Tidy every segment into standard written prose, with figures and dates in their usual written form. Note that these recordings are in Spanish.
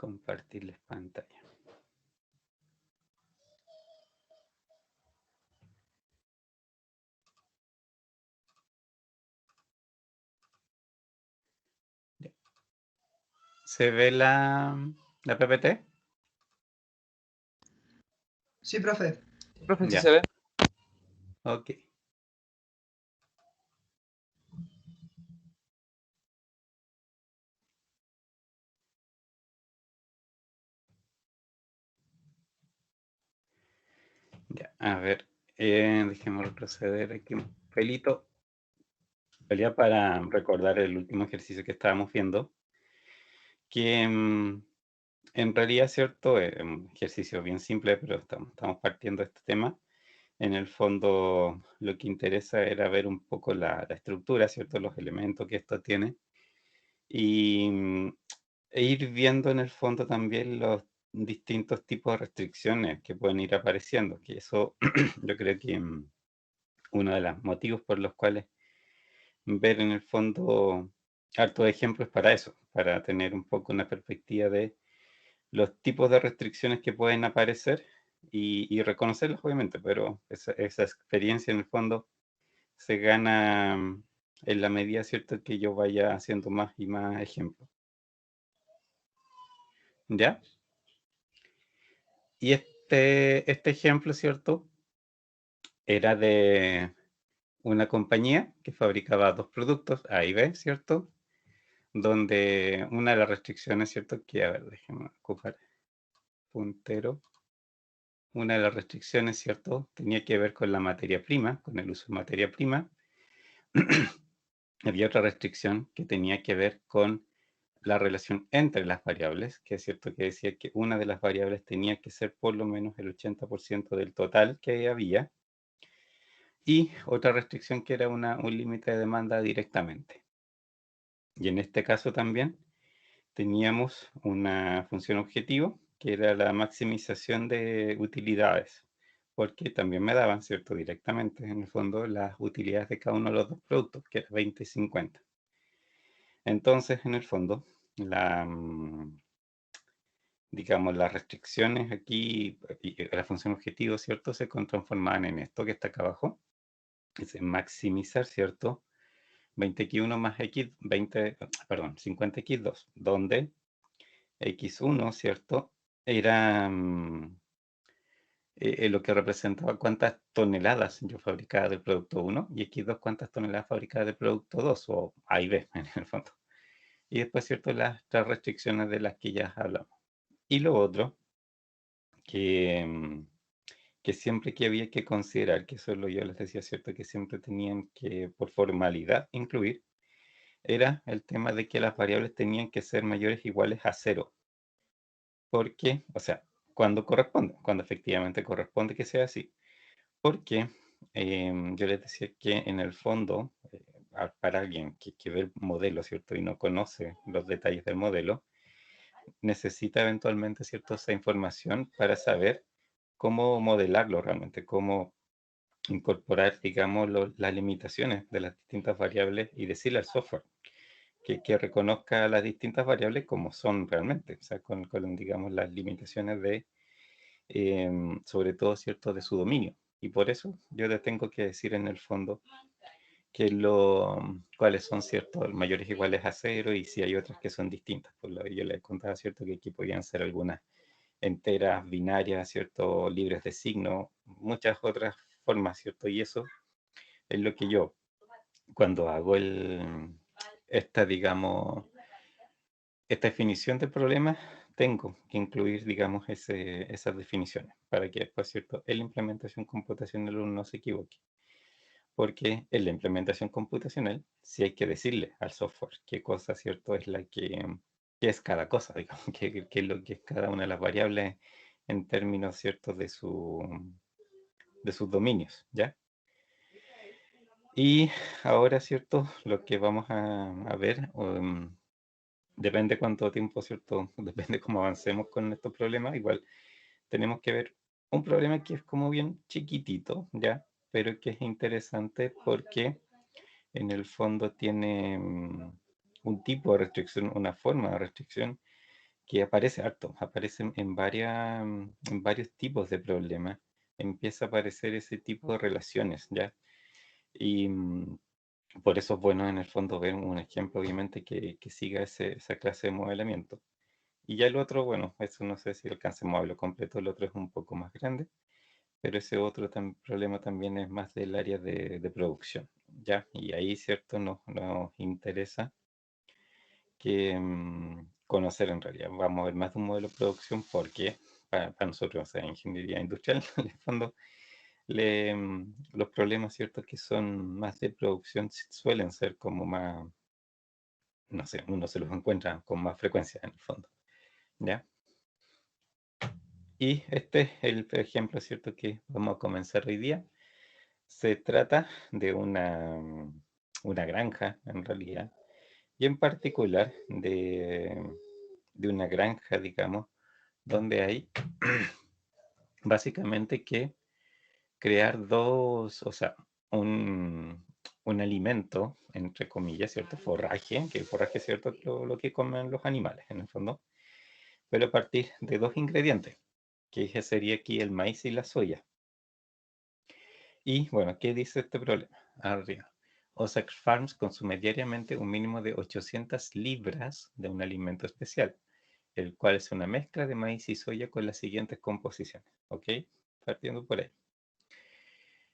Compartirles pantalla. ¿Se ve la PPT? Sí, profe. Profe, sí Ya. se ve. Ok. Ya, a ver, dejemos proceder aquí un pelito. Ya para recordar el último ejercicio que estábamos viendo, que en realidad, ¿cierto? Es un ejercicio bien simple, pero estamos partiendo de este tema. En el fondo, lo que interesa era ver un poco la estructura, ¿cierto? Los elementos que esto tiene. Y e ir viendo en el fondo también los distintos tipos de restricciones que pueden ir apareciendo, que eso yo creo que uno de los motivos por los cuales ver en el fondo hartos ejemplos para eso, para tener un poco una perspectiva de los tipos de restricciones que pueden aparecer y reconocerlas obviamente, pero esa experiencia en el fondo se gana en la medida, ¿cierto?, que yo vaya haciendo más y más ejemplos. ¿Ya? Y este ejemplo, ¿cierto? Era de una compañía que fabricaba dos productos, A y B, ¿cierto? Donde una de las restricciones, ¿cierto? Que, a ver, déjenme ocupar puntero. Una de las restricciones, ¿cierto? Tenía que ver con la materia prima, con el uso de materia prima. Había otra restricción que tenía que ver con la relación entre las variables, que es cierto que decía que una de las variables tenía que ser por lo menos el 80% del total que había, y otra restricción que era un límite de demanda directamente. Y en este caso también teníamos una función objetivo, que era la maximización de utilidades, porque también me daban, ¿cierto?, directamente, en el fondo, las utilidades de cada uno de los dos productos, que era 20 y 50. Entonces, en el fondo, digamos, las restricciones aquí y la función objetivo, ¿cierto?, se transformaban en esto que está acá abajo, es en maximizar, ¿cierto?, 20x1 más x, 50x2, donde x1, ¿cierto?, era lo que representaba cuántas toneladas yo fabricaba del producto 1 y x2 cuántas toneladas fabricaba del producto 2, o A y B en el fondo. Y después, ¿cierto?, las restricciones de las que ya hablamos. Y lo otro, que siempre que había que considerar, que eso yo les decía, ¿cierto?, que siempre tenían que, por formalidad, incluir, era el tema de que las variables tenían que ser mayores o iguales a 0. Porque, o sea, cuando corresponde, cuando efectivamente corresponde que sea así. Porque yo les decía que en el fondo, para alguien que ve el modelo, ¿cierto?, y no conoce los detalles del modelo, necesita eventualmente, ¿cierto?, esa información para saber cómo modelarlo realmente, cómo incorporar, digamos, las limitaciones de las distintas variables y decirle al software que reconozca las distintas variables como son realmente, o sea, con digamos, las limitaciones de, sobre todo, ¿cierto?, de su dominio. Y por eso yo les tengo que decir en el fondo que cuáles son, ¿cierto?, mayores o iguales a 0 y si hay otras que son distintas. Por lo que yo les contaba, ¿cierto?, que aquí podían ser algunas enteras, binarias, ¿cierto?, libres de signo, muchas otras formas, ¿cierto? Y eso es lo que yo, cuando hago digamos, esta definición de problemas, tengo que incluir, digamos, esas definiciones para que después, ¿cierto?, en la implementación computacional uno no se equivoque. Porque en la implementación computacional sí hay que decirle al software qué cosa, ¿cierto?, es la qué es cada cosa, digamos, qué es lo que es cada una de las variables en términos, ¿cierto?, de sus dominios, ¿ya? Y ahora, ¿cierto?, lo que vamos a ver, depende cuánto tiempo, ¿cierto?, depende cómo avancemos con estos problemas, igual tenemos que ver un problema que es como bien chiquitito, ¿ya? Pero que es interesante porque en el fondo tiene un tipo de restricción, una forma de restricción que aparece harto, aparece en varios tipos de problemas. Empieza a aparecer ese tipo de relaciones, ¿ya? Y por eso es bueno en el fondo ver un ejemplo, obviamente, que siga esa clase de modelamiento. Y ya el otro, bueno, eso no sé si alcanza el modelo completo, el otro es un poco más grande, pero ese otro problema también es más del área de producción, ¿ya? Y ahí, ¿cierto? Nos interesa que conocer en realidad. Vamos a ver más de un modelo de producción porque para nosotros, o sea, ingeniería industrial, en el fondo, los problemas, ¿cierto? Que son más de producción suelen ser como más, no sé, uno se los encuentra con más frecuencia en el fondo, ¿ya? Y este es el ejemplo, ¿cierto? Que vamos a comenzar hoy día. Se trata de una granja, en realidad, y en particular de una granja, digamos, donde hay básicamente que crear dos, o sea, un, un alimento, entre comillas, ¿cierto? Forraje, que el forraje es cierto lo que comen los animales, en el fondo, pero a partir de dos ingredientes, que sería aquí el maíz y la soya. Y bueno, ¿qué dice este problema? Arriba. Osaka Farms consume diariamente un mínimo de 800 libras de un alimento especial, el cual es una mezcla de maíz y soya con las siguientes composiciones. ¿Ok? Partiendo por ahí.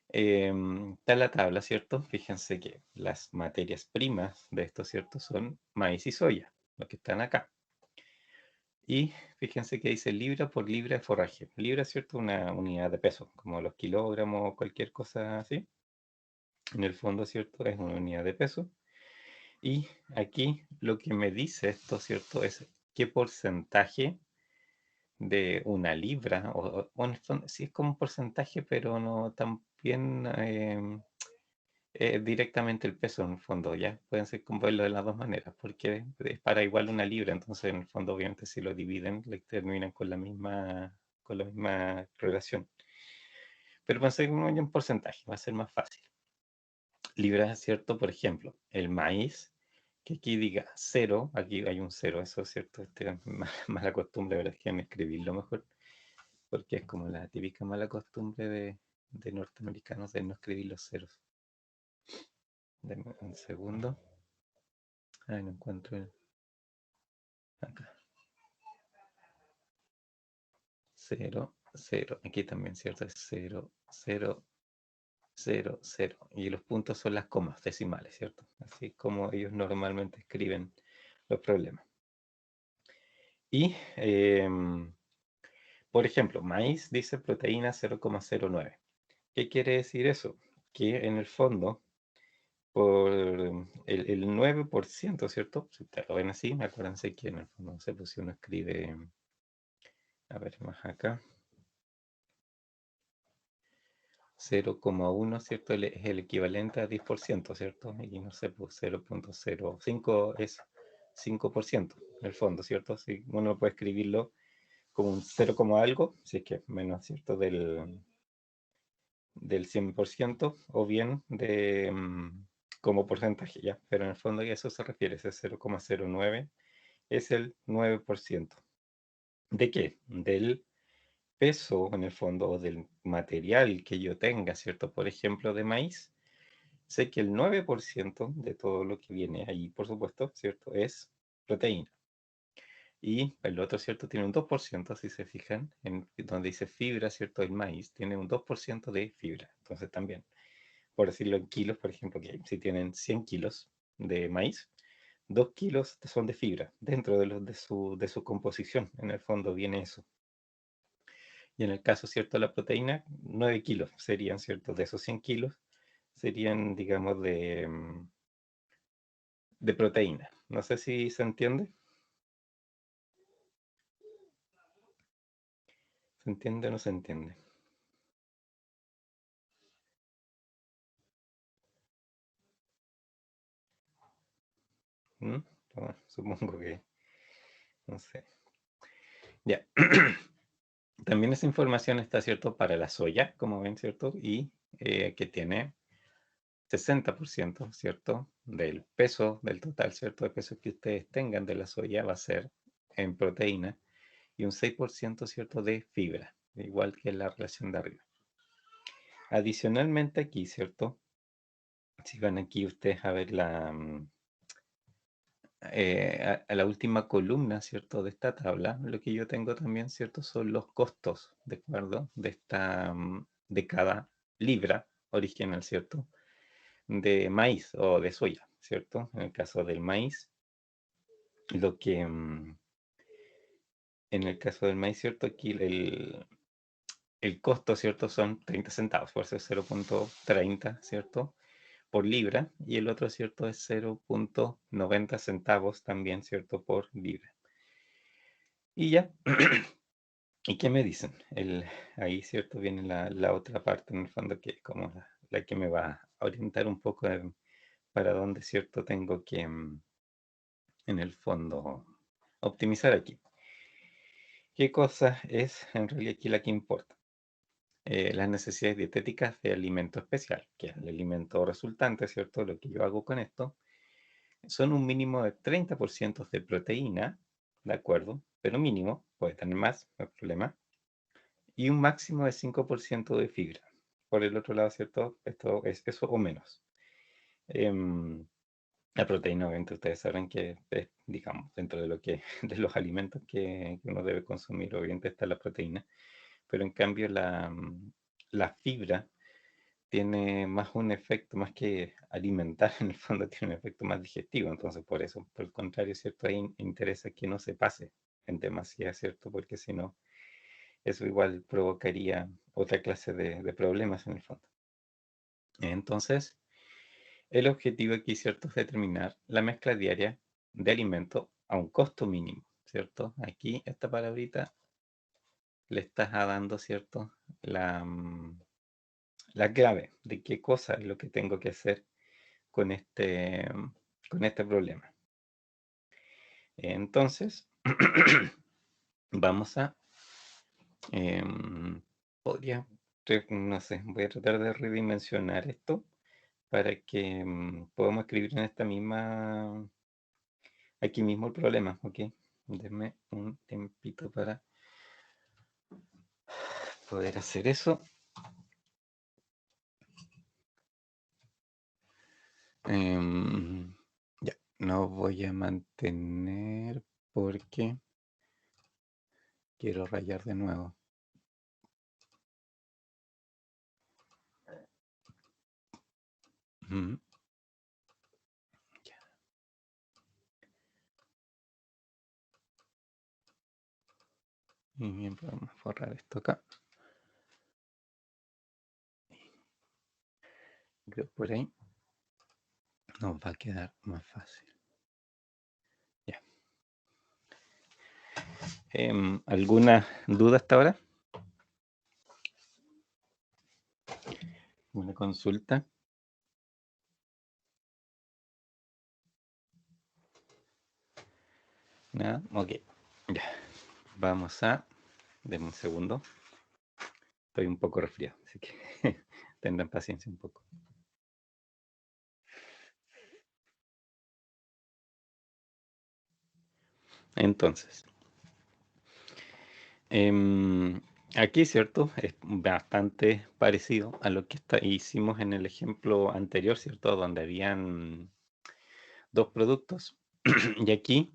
Está la tabla, ¿cierto? Fíjense que las materias primas de esto, ¿cierto? Son maíz y soya, los que están acá. Y fíjense que dice libra por libra de forraje. Libra, ¿cierto? Una unidad de peso, como los kilogramos o cualquier cosa así. En el fondo, ¿cierto? Es una unidad de peso. Y aquí lo que me dice esto, ¿cierto? Es qué porcentaje de una libra, bueno, sí es como un porcentaje, pero no tan bien directamente el peso en el fondo, ¿ya? Pueden ser como verlo de las dos maneras, porque es para igual una libra, entonces en el fondo obviamente si lo dividen, le terminan con la misma relación. Pero pensé que un porcentaje, va a ser más fácil. Libras, ¿cierto? Por ejemplo, el maíz, que aquí diga cero, aquí hay un cero, eso es cierto, mala costumbre, ¿verdad? Es que en escribirlo mejor, porque es como la típica mala costumbre de norteamericanos de no escribir los ceros. Denme un segundo. Ay, no encuentro acá. Cero, cero. Aquí también, ¿cierto? Es cero, cero, cero, cero. Y los puntos son las comas decimales, ¿cierto? Así como ellos normalmente escriben los problemas. Y por ejemplo, maíz dice proteína 0,09. ¿Qué quiere decir eso? Que en el fondo, por el 9%, ¿cierto? Si te lo ven así, acuérdense que en el fondo, no sé, pues si uno escribe, a ver, más acá, 0,1, ¿cierto? Es el equivalente a 10%, ¿cierto? Y no sé, pues 0,05 es 5%, en el fondo, ¿cierto? Si uno puede escribirlo como un 0, algo, si es que es menos, ¿cierto? Del 100% o bien como porcentaje, ya, pero en el fondo a eso se refiere, ese 0,09 es el 9%. ¿De qué? Del peso en el fondo o del material que yo tenga, ¿cierto? Por ejemplo, de maíz, sé que el 9% de todo lo que viene ahí, por supuesto, ¿cierto? Es proteína. Y el otro, ¿cierto? Tiene un 2%, si se fijan, en donde dice fibra, ¿cierto? El maíz tiene un 2% de fibra. Entonces también por decirlo en kilos, por ejemplo, que si tienen 100 kilos de maíz, 2 kilos son de fibra, dentro de su composición, en el fondo viene eso. Y en el caso, ¿cierto?, de la proteína, 9 kilos serían, ¿cierto?, de esos 100 kilos, serían, digamos, de proteína. No sé si se entiende. ¿Se entiende o no se entiende? ¿Mm? Bueno, supongo que, no sé. Ya. También esa información está, ¿cierto?, para la soya, como ven, ¿cierto? Y que tiene 60%, ¿cierto? Del peso, del total, ¿cierto? De peso que ustedes tengan de la soya va a ser en proteína y un 6%, ¿cierto?, de fibra, igual que la relación de arriba. Adicionalmente aquí, ¿cierto? Si van aquí ustedes a ver a la última columna, ¿cierto?, de esta tabla, lo que yo tengo también, ¿cierto?, son los costos, ¿de acuerdo? De cada libra original, ¿cierto?, de maíz o de soya, ¿cierto? En el caso del maíz, lo que, en el caso del maíz, ¿cierto? Aquí el costo, ¿cierto? Son 30 centavos, por eso es 0,30, ¿cierto? Por libra, y el otro, ¿cierto? Es 0,90 centavos también, ¿cierto? Por libra. Y ya, ¿y qué me dicen? Ahí, ¿cierto? Viene la otra parte, en el fondo, que como la que me va a orientar un poco para dónde, ¿cierto? Tengo que, en el fondo, optimizar aquí. ¿Qué cosa es en realidad aquí la que importa? Las necesidades dietéticas de alimento especial, que es el alimento resultante, ¿cierto? Lo que yo hago con esto, son un mínimo de 30% de proteína, ¿de acuerdo? Pero mínimo, puede tener más, no hay problema, y un máximo de 5% de fibra. Por el otro lado, ¿cierto? Esto es eso o menos. Em, la proteína, obviamente, ustedes saben que es, digamos, dentro de de los alimentos que uno debe consumir, obviamente está la proteína, pero en cambio la fibra tiene más un efecto, más que alimentar, en el fondo tiene un efecto más digestivo, entonces por eso, por el contrario, ¿cierto? Ahí interesa que no se pase en demasía, ¿cierto? Porque si no, eso igual provocaría otra clase de problemas en el fondo. Entonces, el objetivo aquí, ¿cierto?, es determinar la mezcla diaria de alimento a un costo mínimo, ¿cierto? Aquí esta palabrita le estás dando, ¿cierto?, la clave de qué cosa es lo que tengo que hacer con con este problema. Entonces, vamos a, em, podría, no sé, voy a tratar de redimensionar esto para que podamos escribir en esta misma, aquí mismo el problema, ¿ok? Denme un tiempito para poder hacer eso. Ya, no voy a mantener porque quiero rayar de nuevo. Ujú. Ya. Y bien, podemos borrar esto acá. Creo por ahí nos va a quedar más fácil. Ya. ¿Alguna duda hasta ahora? ¿Una consulta? Nada, ok. Ya. Vamos a. Denme un segundo. Estoy un poco resfriado, así que tendrán paciencia un poco. Entonces, aquí, ¿cierto? Es bastante parecido a lo que hicimos en el ejemplo anterior, ¿cierto? Donde habían dos productos. Y aquí,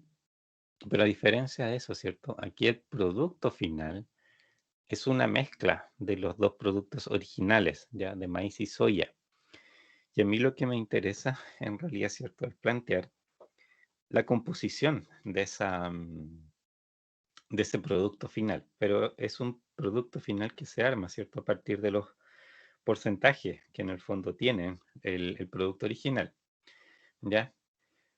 pero a diferencia de eso, ¿cierto? Aquí el producto final es una mezcla de los dos productos originales, ya de maíz y soya. Y a mí lo que me interesa, en realidad, ¿cierto?, es plantear la composición de ese producto final. Pero es un producto final que se arma, ¿cierto?, a partir de los porcentajes que en el fondo tiene el producto original, ¿ya?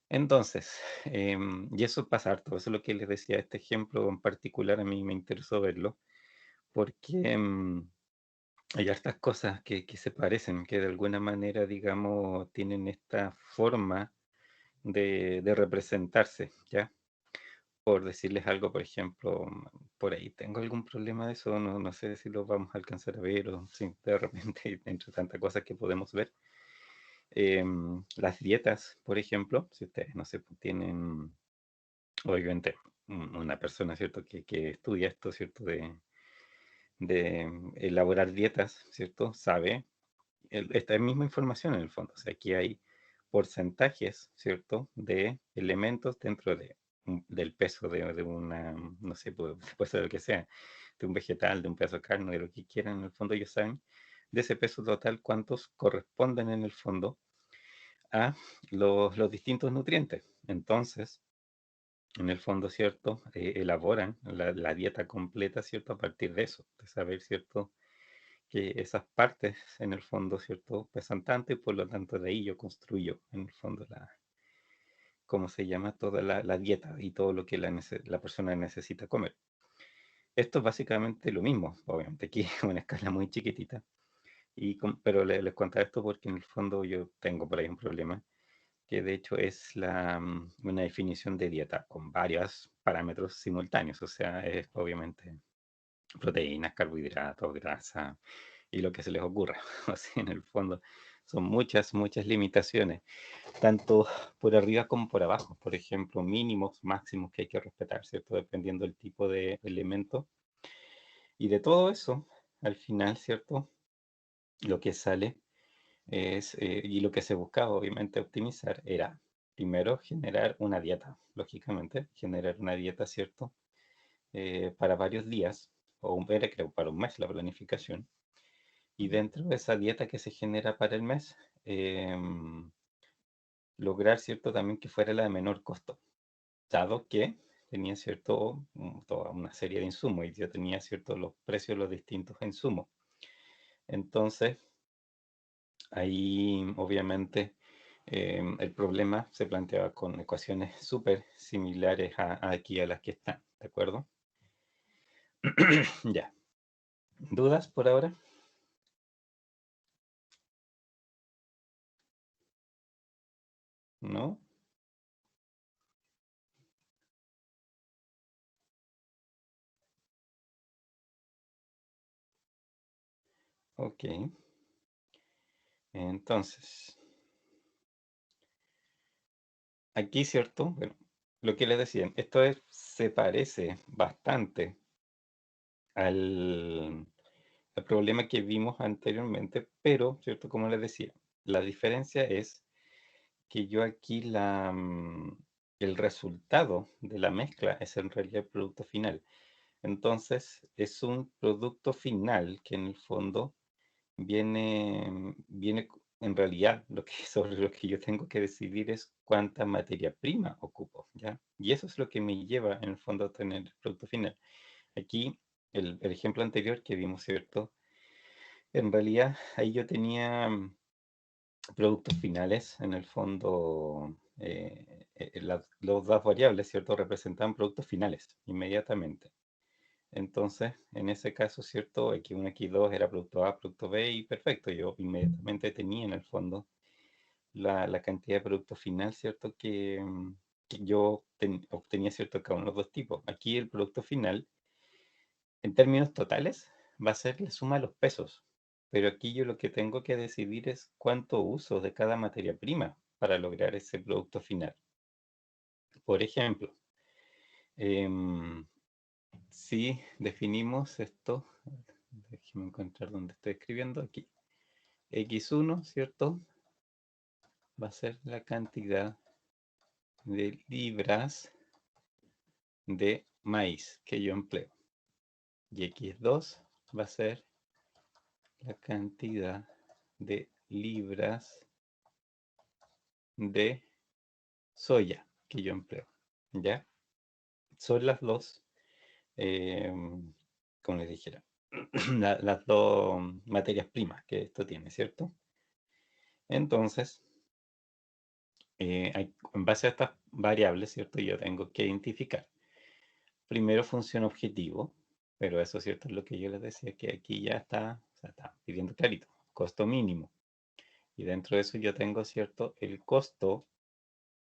Entonces, y eso pasa harto, eso es lo que les decía, este ejemplo en particular a mí me interesó verlo, porque hay hartas cosas que se parecen, que de alguna manera, digamos, tienen esta forma de representarse, ¿ya? Por decirles algo, por ejemplo, por ahí tengo algún problema de eso, no sé si lo vamos a alcanzar a ver o si de repente, entre tantas cosas que podemos ver. Las dietas, por ejemplo, si ustedes, no sé, pues, tienen, obviamente, una persona, ¿cierto? Que estudia esto, ¿cierto? De elaborar dietas, ¿cierto? Sabe esta misma información en el fondo. O sea, aquí hay porcentajes, ¿cierto? De elementos dentro del peso de una, no sé, puede ser lo que sea, de un vegetal, de un pedazo de carne, de lo que quieran. En el fondo ellos saben de ese peso total cuántos corresponden en el fondo a los distintos nutrientes. Entonces, en el fondo, ¿cierto? Elaboran la dieta completa, ¿cierto? A partir de eso, de saber, ¿cierto? Que esas partes, en el fondo, ¿cierto? Pesan tanto y por lo tanto de ahí yo construyo, en el fondo, ¿cómo se llama? Toda la dieta y todo lo que la persona necesita comer. Esto es básicamente lo mismo, obviamente aquí es una escala muy chiquitita, pero les contaba esto porque en el fondo yo tengo por ahí un problema que de hecho es una definición de dieta con varios parámetros simultáneos, o sea, es obviamente proteínas, carbohidratos, grasa y lo que se les ocurra. O sea, en el fondo son muchas, muchas limitaciones, tanto por arriba como por abajo. Por ejemplo, mínimos, máximos que hay que respetar, ¿cierto? Dependiendo del tipo de elemento. Y de todo eso, al final, ¿cierto? Lo que sale y lo que se buscaba obviamente optimizar era, primero, generar una dieta, lógicamente, generar una dieta, ¿cierto? Para varios días, era creo para un mes la planificación, y dentro de esa dieta que se genera para el mes, lograr, ¿cierto? También que fuera la de menor costo, dado que tenía, ¿cierto? Toda una serie de insumos, y yo tenía, ¿cierto? Los precios de los distintos insumos. Entonces, ahí obviamente el problema se planteaba con ecuaciones súper similares aquí a las que están, ¿de acuerdo? Ya. ¿Dudas por ahora? ¿No? Ok. Entonces, aquí, ¿cierto? Bueno, lo que les decía, se parece bastante al, al problema que vimos anteriormente, pero, ¿cierto? Como les decía, la diferencia es que yo aquí el resultado de la mezcla es en realidad el producto final. Entonces, es un producto final que en el fondo viene en realidad sobre lo que yo tengo que decidir es cuánta materia prima ocupo, ¿ya? Y eso es lo que me lleva en el fondo a tener el producto final. Aquí, el ejemplo anterior que vimos, ¿cierto? En realidad, ahí yo tenía productos finales, en el fondo, los dos variables, ¿cierto? Representaban productos finales inmediatamente. Entonces, en ese caso, ¿cierto? X1, X2 era producto A, producto B y perfecto. Yo inmediatamente tenía en el fondo la cantidad de producto final, ¿cierto? Que yo obtenía, ¿cierto? Cada uno de los dos tipos. Aquí el producto final, en términos totales, va a ser la suma de los pesos. Pero aquí yo lo que tengo que decidir es cuánto uso de cada materia prima para lograr ese producto final. Por ejemplo, em, si definimos esto, déjeme encontrar dónde estoy escribiendo aquí. X1, ¿cierto? Va a ser la cantidad de libras de maíz que yo empleo. Y X2 va a ser la cantidad de libras de soya que yo empleo. ¿Ya? Son las dos, eh, como les dijera, las dos materias primas que esto tiene, ¿cierto? Entonces, en base a estas variables, ¿cierto? Yo tengo que identificar primero función objetivo, pero eso, ¿cierto? Es lo que yo les decía, que aquí ya está, o sea, está pidiendo clarito, costo mínimo. Y dentro de eso yo tengo, ¿cierto? El costo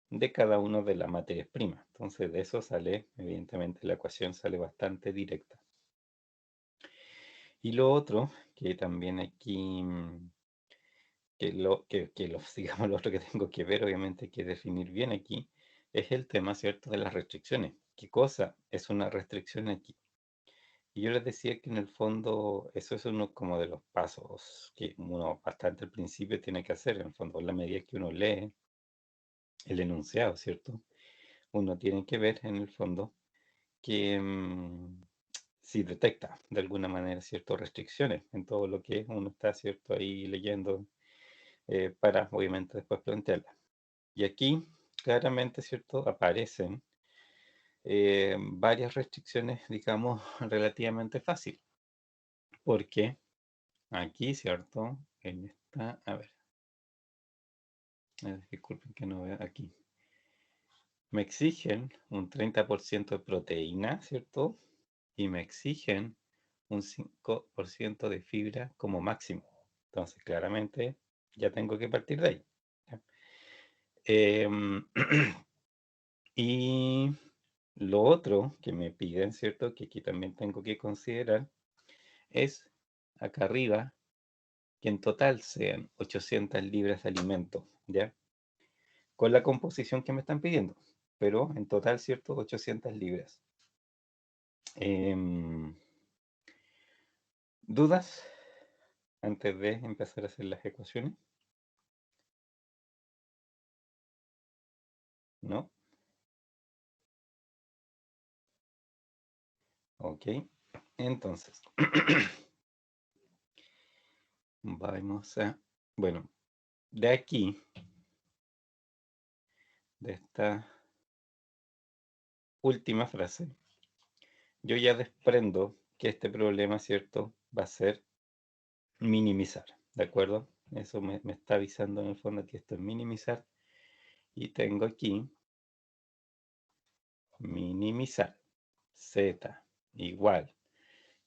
de cada una de las materias primas. Entonces, de eso sale, evidentemente, la ecuación sale bastante directa. Y lo otro, que también aquí, digamos, lo otro que tengo que ver, obviamente, hay que definir bien aquí, es el tema, ¿cierto?, de las restricciones, ¿qué cosa? Es una restricción aquí. Y yo les decía que en el fondo eso es uno como de los pasos que uno bastante al principio tiene que hacer. En el fondo, a la medida que uno lee el enunciado, ¿cierto? Uno tiene que ver en el fondo que si detecta de alguna manera ciertas restricciones en todo lo que uno está, ¿cierto? Ahí leyendo para obviamente después plantearla. Y aquí claramente, ¿cierto? Aparecen varias restricciones, digamos, relativamente fácil. Porque aquí, ¿cierto? En esta, a ver, disculpen que no veo aquí. Me exigen un 30% de proteína, ¿cierto? Y me exigen un 5% de fibra como máximo. Entonces, claramente, ya tengo que partir de ahí. ¿Ya? Em, y lo otro que me piden, ¿cierto? Que aquí también tengo que considerar es acá arriba que en total sean 800 libras de alimento, ¿ya? Con la composición que me están pidiendo, pero en total, ¿cierto? 800 libras. Em, ¿Dudas antes de empezar a hacer las ecuaciones? ¿No? Ok. Entonces, vamos a... Bueno, de aquí, de esta última frase, yo ya desprendo que este problema, ¿cierto? Va a ser minimizar, ¿de acuerdo? Eso me está avisando en el fondo que esto es minimizar. Y tengo aquí minimizar. Z igual.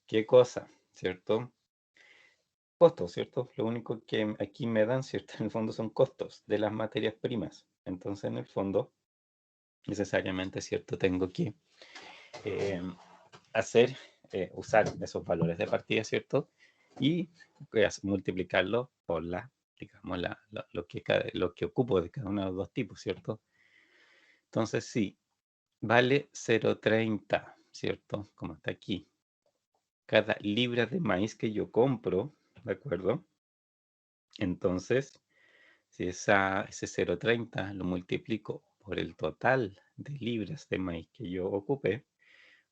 ¿Qué cosa? ¿Cierto? Costos, ¿cierto? Lo único que aquí me dan, ¿cierto? En el fondo son costos de las materias primas. Entonces, en el fondo, necesariamente, ¿cierto? Tengo que eh, hacer, usar esos valores de partida, ¿cierto? Y multiplicarlo por la, digamos, lo que ocupo de cada uno de los dos tipos, ¿cierto? Entonces, sí, vale 0,30, ¿cierto? Como está aquí. Cada libra de maíz que yo compro, ¿de acuerdo? Entonces, si ese 0,30 lo multiplico por el total de libras de maíz que yo ocupé,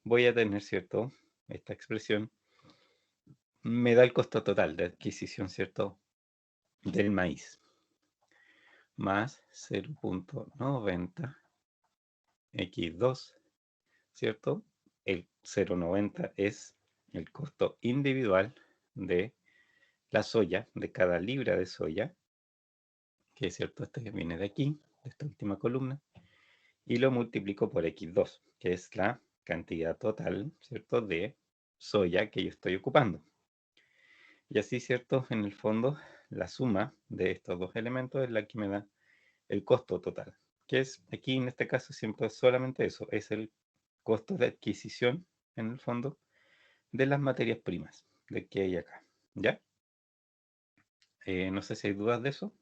voy a tener, ¿cierto? Esta expresión me da el costo total de adquisición, ¿cierto? Del maíz, más 0,90 x2, ¿cierto? El 0,90 es el costo individual de la soya, de cada libra de soya, que es cierto, este que viene de aquí, de esta última columna, y lo multiplico por x2, que es la cantidad total, ¿cierto?, de soya que yo estoy ocupando. Y así, ¿cierto?, en el fondo, la suma de estos dos elementos es la que me da el costo total, que es, aquí en este caso, siempre es solamente eso, es el costo de adquisición, en el fondo, de las materias primas, de que hay acá, ¿ya? No sé si hay dudas de eso.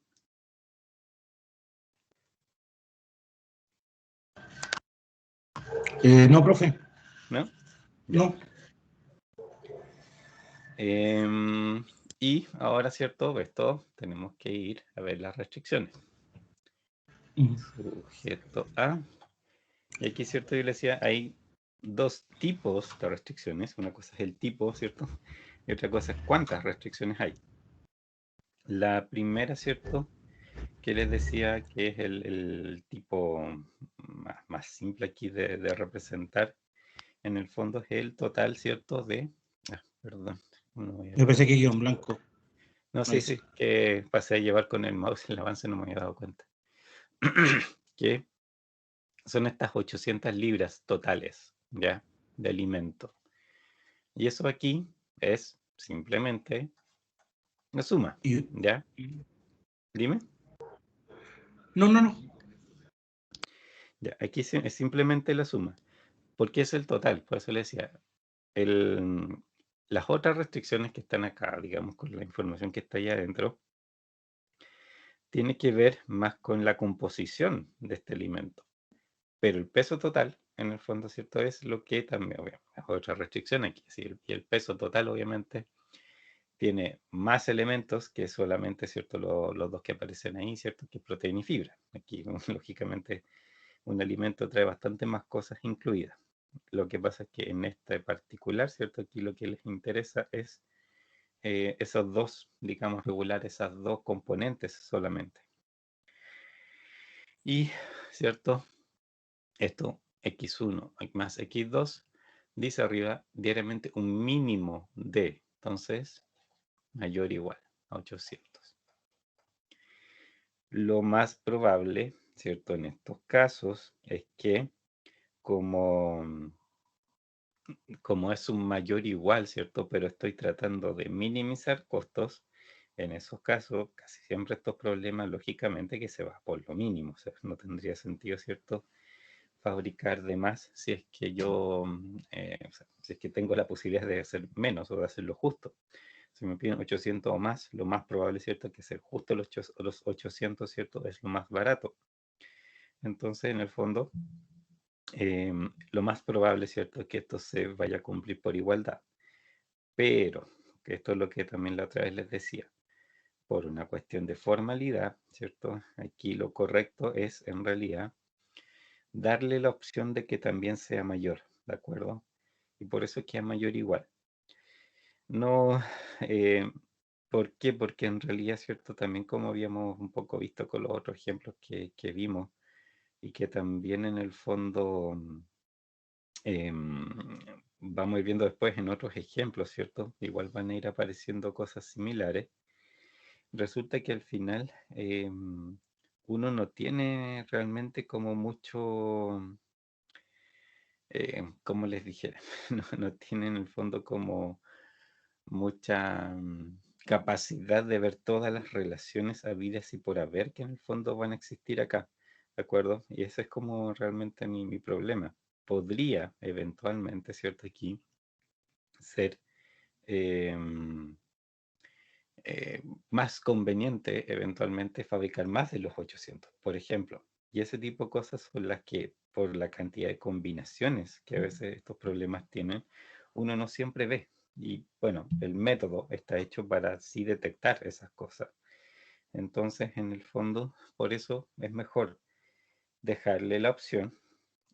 No, profe, ¿No? Ya. no. Y ahora, ¿cierto? Esto tenemos que ir a ver las restricciones. Sujeto A. Y aquí, ¿cierto? Yo le decía, hay dos tipos de restricciones. Una cosa es el tipo, ¿cierto? Y otra cosa es cuántas restricciones hay. La primera, ¿cierto? Que les decía que es el tipo más simple aquí de representar. En el fondo es el total, ¿cierto? Perdón. No voy a Yo pensé ver. que guión blanco. No, Ahí sí, sí. sí, que pasé a llevar con el mouse el avance, no me había dado cuenta. Que son estas 800 libras totales, ¿ya? De alimento. Y eso aquí es simplemente la suma, Y- ¿ya? Dime. no, no, no. Ya, aquí es simplemente la suma. Porque es el total, por eso le decía. El, las otras restricciones que están acá, digamos, con la información que está ahí adentro, tiene que ver más con la composición de este alimento. Pero el peso total, en el fondo, ¿cierto? Es lo que también, obviamente, es otra restricción aquí. Sí, y el peso total, obviamente, tiene más elementos que solamente, ¿cierto? Los dos que aparecen ahí, ¿cierto? Que es proteína y fibra. Aquí, lógicamente, un alimento trae bastante más cosas incluidas. Lo que pasa es que en este particular, ¿cierto? Aquí lo que les interesa es esos dos, digamos, regular esas dos componentes solamente. Y, ¿cierto? Esto, x1 más x2, dice arriba diariamente un mínimo de, entonces, mayor o igual a 800. Lo más probable, ¿cierto? En estos casos es que como, como es un mayor o igual, ¿cierto? Pero estoy tratando de minimizar costos, en esos casos, casi siempre estos problemas, lógicamente que se va por lo mínimo, o sea, no tendría sentido, ¿cierto? Fabricar de más si es que yo, o sea, si es que tengo la posibilidad de hacer menos o de hacerlo justo. Si me piden 800 o más, lo más probable, ¿cierto? Que ser justo los 800, ¿cierto? Es lo más barato. Entonces, en el fondo, lo más probable, ¿cierto? Es que esto se vaya a cumplir por igualdad. Pero, que esto es lo que también la otra vez les decía, por una cuestión de formalidad, ¿cierto? Aquí lo correcto es, en realidad, darle la opción de que también sea mayor, ¿de acuerdo? Y por eso es que es mayor igual. No, ¿por qué? Porque en realidad, ¿cierto? También como habíamos un poco visto con los otros ejemplos que vimos y que también en el fondo em, vamos a ir viendo después en otros ejemplos, ¿cierto? Igual van a ir apareciendo cosas similares. Resulta que al final uno no tiene realmente como mucho, como les dijera, no tiene en el fondo como mucha capacidad de ver todas las relaciones habidas y por haber que en el fondo van a existir acá, ¿de acuerdo? Y ese es como realmente mi problema. Podría eventualmente, ¿cierto? Aquí ser em, más conveniente eventualmente fabricar más de los 800, por ejemplo. Y ese tipo de cosas son las que, por la cantidad de combinaciones que a veces estos problemas tienen, uno no siempre ve. Y bueno, el método está hecho para así detectar esas cosas. Entonces, en el fondo, por eso es mejor dejarle la opción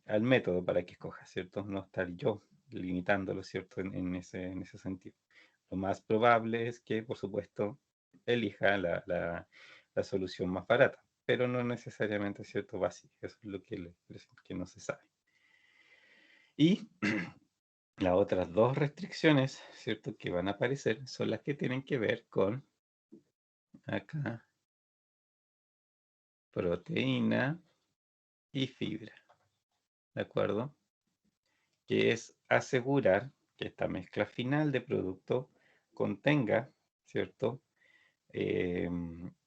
al método para que escoja, ¿cierto? No estar yo limitándolo, ¿cierto? En ese sentido. Lo más probable es que, por supuesto, elija la solución más barata, pero no necesariamente, ¿cierto? Va así. Eso es lo que no se sabe. Y las otras dos restricciones, ¿cierto? Que van a aparecer son las que tienen que ver con, acá, proteína y fibra, ¿de acuerdo? Que es asegurar que esta mezcla final de producto contenga, ¿cierto?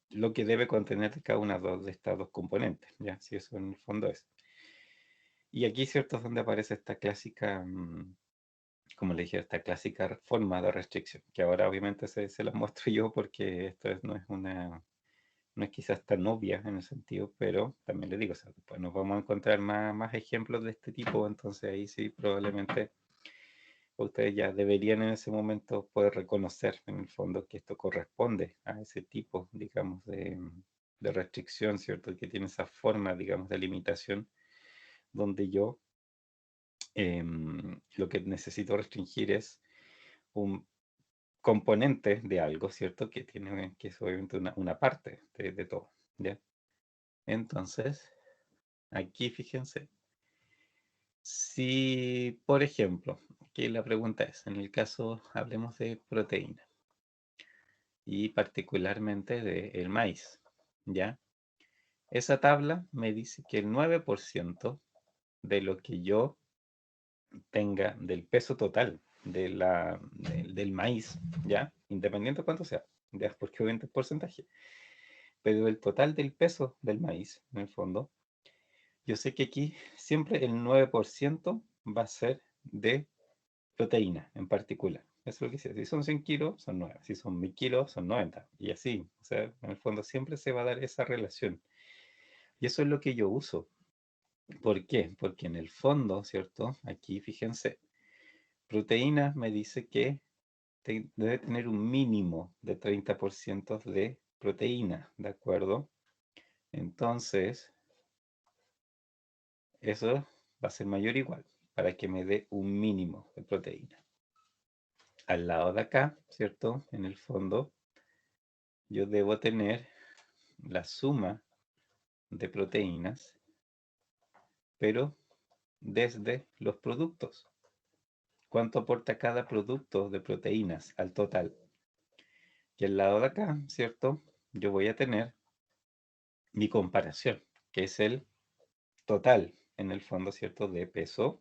Lo que debe contener cada una de estas dos componentes, ¿ya? Si eso en el fondo es. Y aquí, ¿cierto? Es donde aparece esta clásica, como le dije, esta clásica forma de restricción, que ahora obviamente se las muestro yo porque no es no es quizás tan obvia en el sentido, pero también le digo, o sea, después nos vamos a encontrar más ejemplos de este tipo, entonces ahí sí probablemente ustedes ya deberían en ese momento poder reconocer en el fondo que esto corresponde a ese tipo, digamos, de restricción, ¿cierto? Que tiene esa forma, digamos, de limitación, donde yo lo que necesito restringir es un componente de algo, ¿cierto? Que tiene, que es obviamente una parte de todo, ¿ya? Entonces, aquí fíjense, si, por ejemplo, aquí la pregunta es, en el caso, hablemos de proteína y particularmente del maíz, ¿ya? Esa tabla me dice que el 9% de lo que yo tenga del peso total del maíz, ¿ya? Independiente de cuánto sea, ¿ya? Porque obviamente es porcentaje, pero el total del peso del maíz, en el fondo, yo sé que aquí siempre el 9% va a ser de proteína en particular. Eso es lo que dice. Si son 100 kilos, son 9. Si son 1000 kilos, son 90. Y así. O sea, en el fondo siempre se va a dar esa relación. Y eso es lo que yo uso. ¿Por qué? Porque en el fondo, ¿cierto? Aquí, fíjense, proteínas me dice que debe tener un mínimo de 30% de proteína, ¿de acuerdo? Entonces, eso va a ser mayor o igual para que me dé un mínimo de proteína. Al lado de acá, ¿cierto? En el fondo, yo debo tener la suma de proteínas, pero desde los productos. ¿Cuánto aporta cada producto de proteínas al total? Y al lado de acá, ¿cierto? Yo voy a tener mi comparación, que es el total, en el fondo, ¿cierto? De peso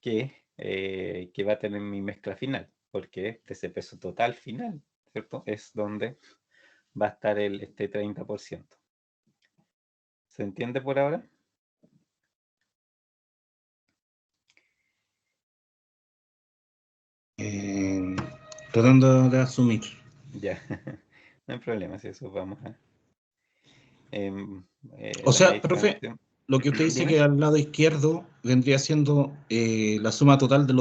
que va a tener mi mezcla final, porque de ese peso total final, ¿cierto? Es donde va a estar este 30%. ¿Se entiende por ahora? Eh, Tratando de asumir. Ya, no hay problema si eso vamos a... em, O la sea, profe, meditación. lo que usted dice Dime. que al lado izquierdo vendría siendo la suma total del,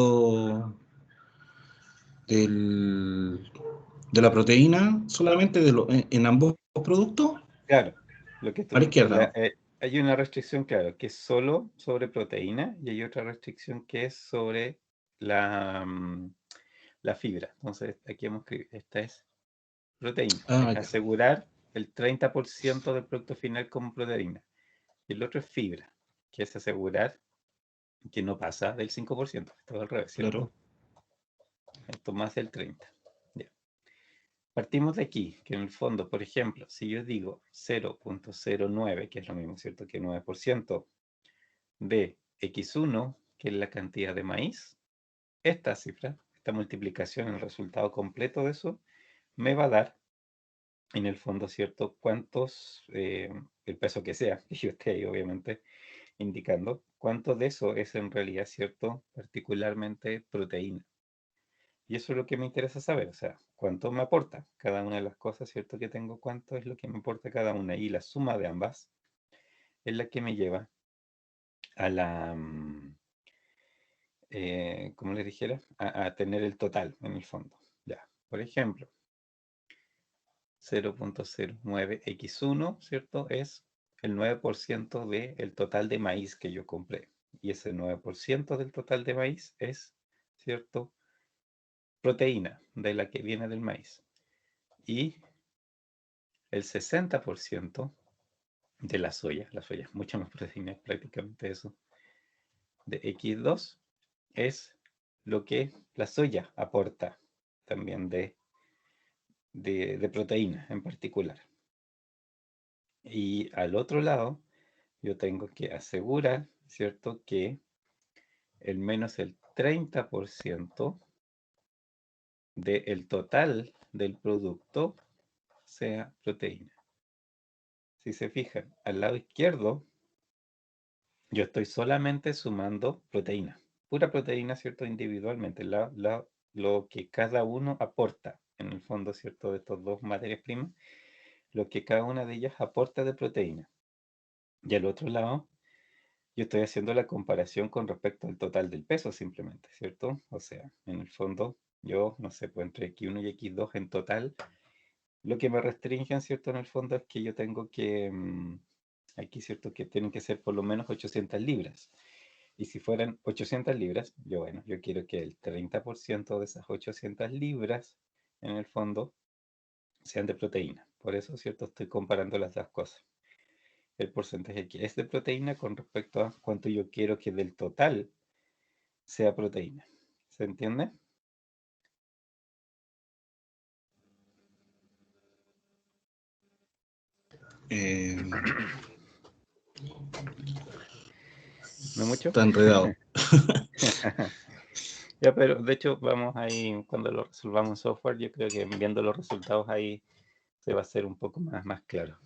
de la proteína solamente en ambos productos Claro, lo que a la tú... izquierda, ¿no? hay una restricción, claro, que es solo sobre proteína y hay otra restricción que es sobre la fibra. Entonces, aquí hemos escrito, esta es proteína, Ah, es ya, asegurar el 30% del producto final como proteína. Y el otro es fibra, que es asegurar que no pasa del 5%. Esto es al revés, claro. ¿cierto? Esto más del 30%. Ya. Partimos de aquí, que en el fondo, por ejemplo, si yo digo 0,09, que es lo mismo, ¿cierto? Que 9% de X1, que es la cantidad de maíz, esta cifra, esta multiplicación, el resultado completo de eso, me va a dar, en el fondo, ¿cierto? Cuántos, el peso que sea, que yo esté ahí, obviamente, indicando cuánto de eso es en realidad, ¿cierto? Particularmente proteína. Y eso es lo que me interesa saber, o sea, cuánto me aporta cada una de las cosas, ¿cierto? Que tengo, cuánto es lo que me aporta cada una. Y la suma de ambas es la que me lleva a la, como les dijera, a tener el total en el fondo. Ya, por ejemplo, 0,09x1, ¿cierto? Es el 9% del total de maíz que yo compré. Y ese 9% del total de maíz es, ¿cierto? Proteína de la que viene del maíz. Y el 60% de la soya es mucha más proteína, es prácticamente eso, de X2, es lo que la soya aporta también de proteína en particular. Y al otro lado, yo tengo que asegurar, ¿cierto?, que el menos el 30% del total del producto sea proteína. Si se fijan, al lado izquierdo, yo estoy solamente sumando proteína, pura proteína, ¿cierto?, individualmente, lo que cada uno aporta, en el fondo, ¿cierto?, de estas dos materias primas, lo que cada una de ellas aporta de proteína. Y al otro lado, yo estoy haciendo la comparación con respecto al total del peso simplemente, ¿cierto? O sea, en el fondo, yo, no sé, pues entre X1 y X2 en total, lo que me restringen, ¿cierto? En el fondo es que yo tengo que, aquí, ¿cierto? Que tienen que ser por lo menos 800 libras. Y si fueran 800 libras, bueno, yo quiero que el 30% de esas 800 libras, en el fondo, sean de proteína. Por eso, ¿cierto? Estoy comparando las dos cosas. El porcentaje que es de proteína con respecto a cuánto yo quiero que del total sea proteína. ¿Se entiende? Eh, ¿No mucho? Está enredado. Ya, pero de hecho vamos ahí, cuando lo resolvamos en software, yo creo que viendo los resultados ahí se va a hacer un poco más claro.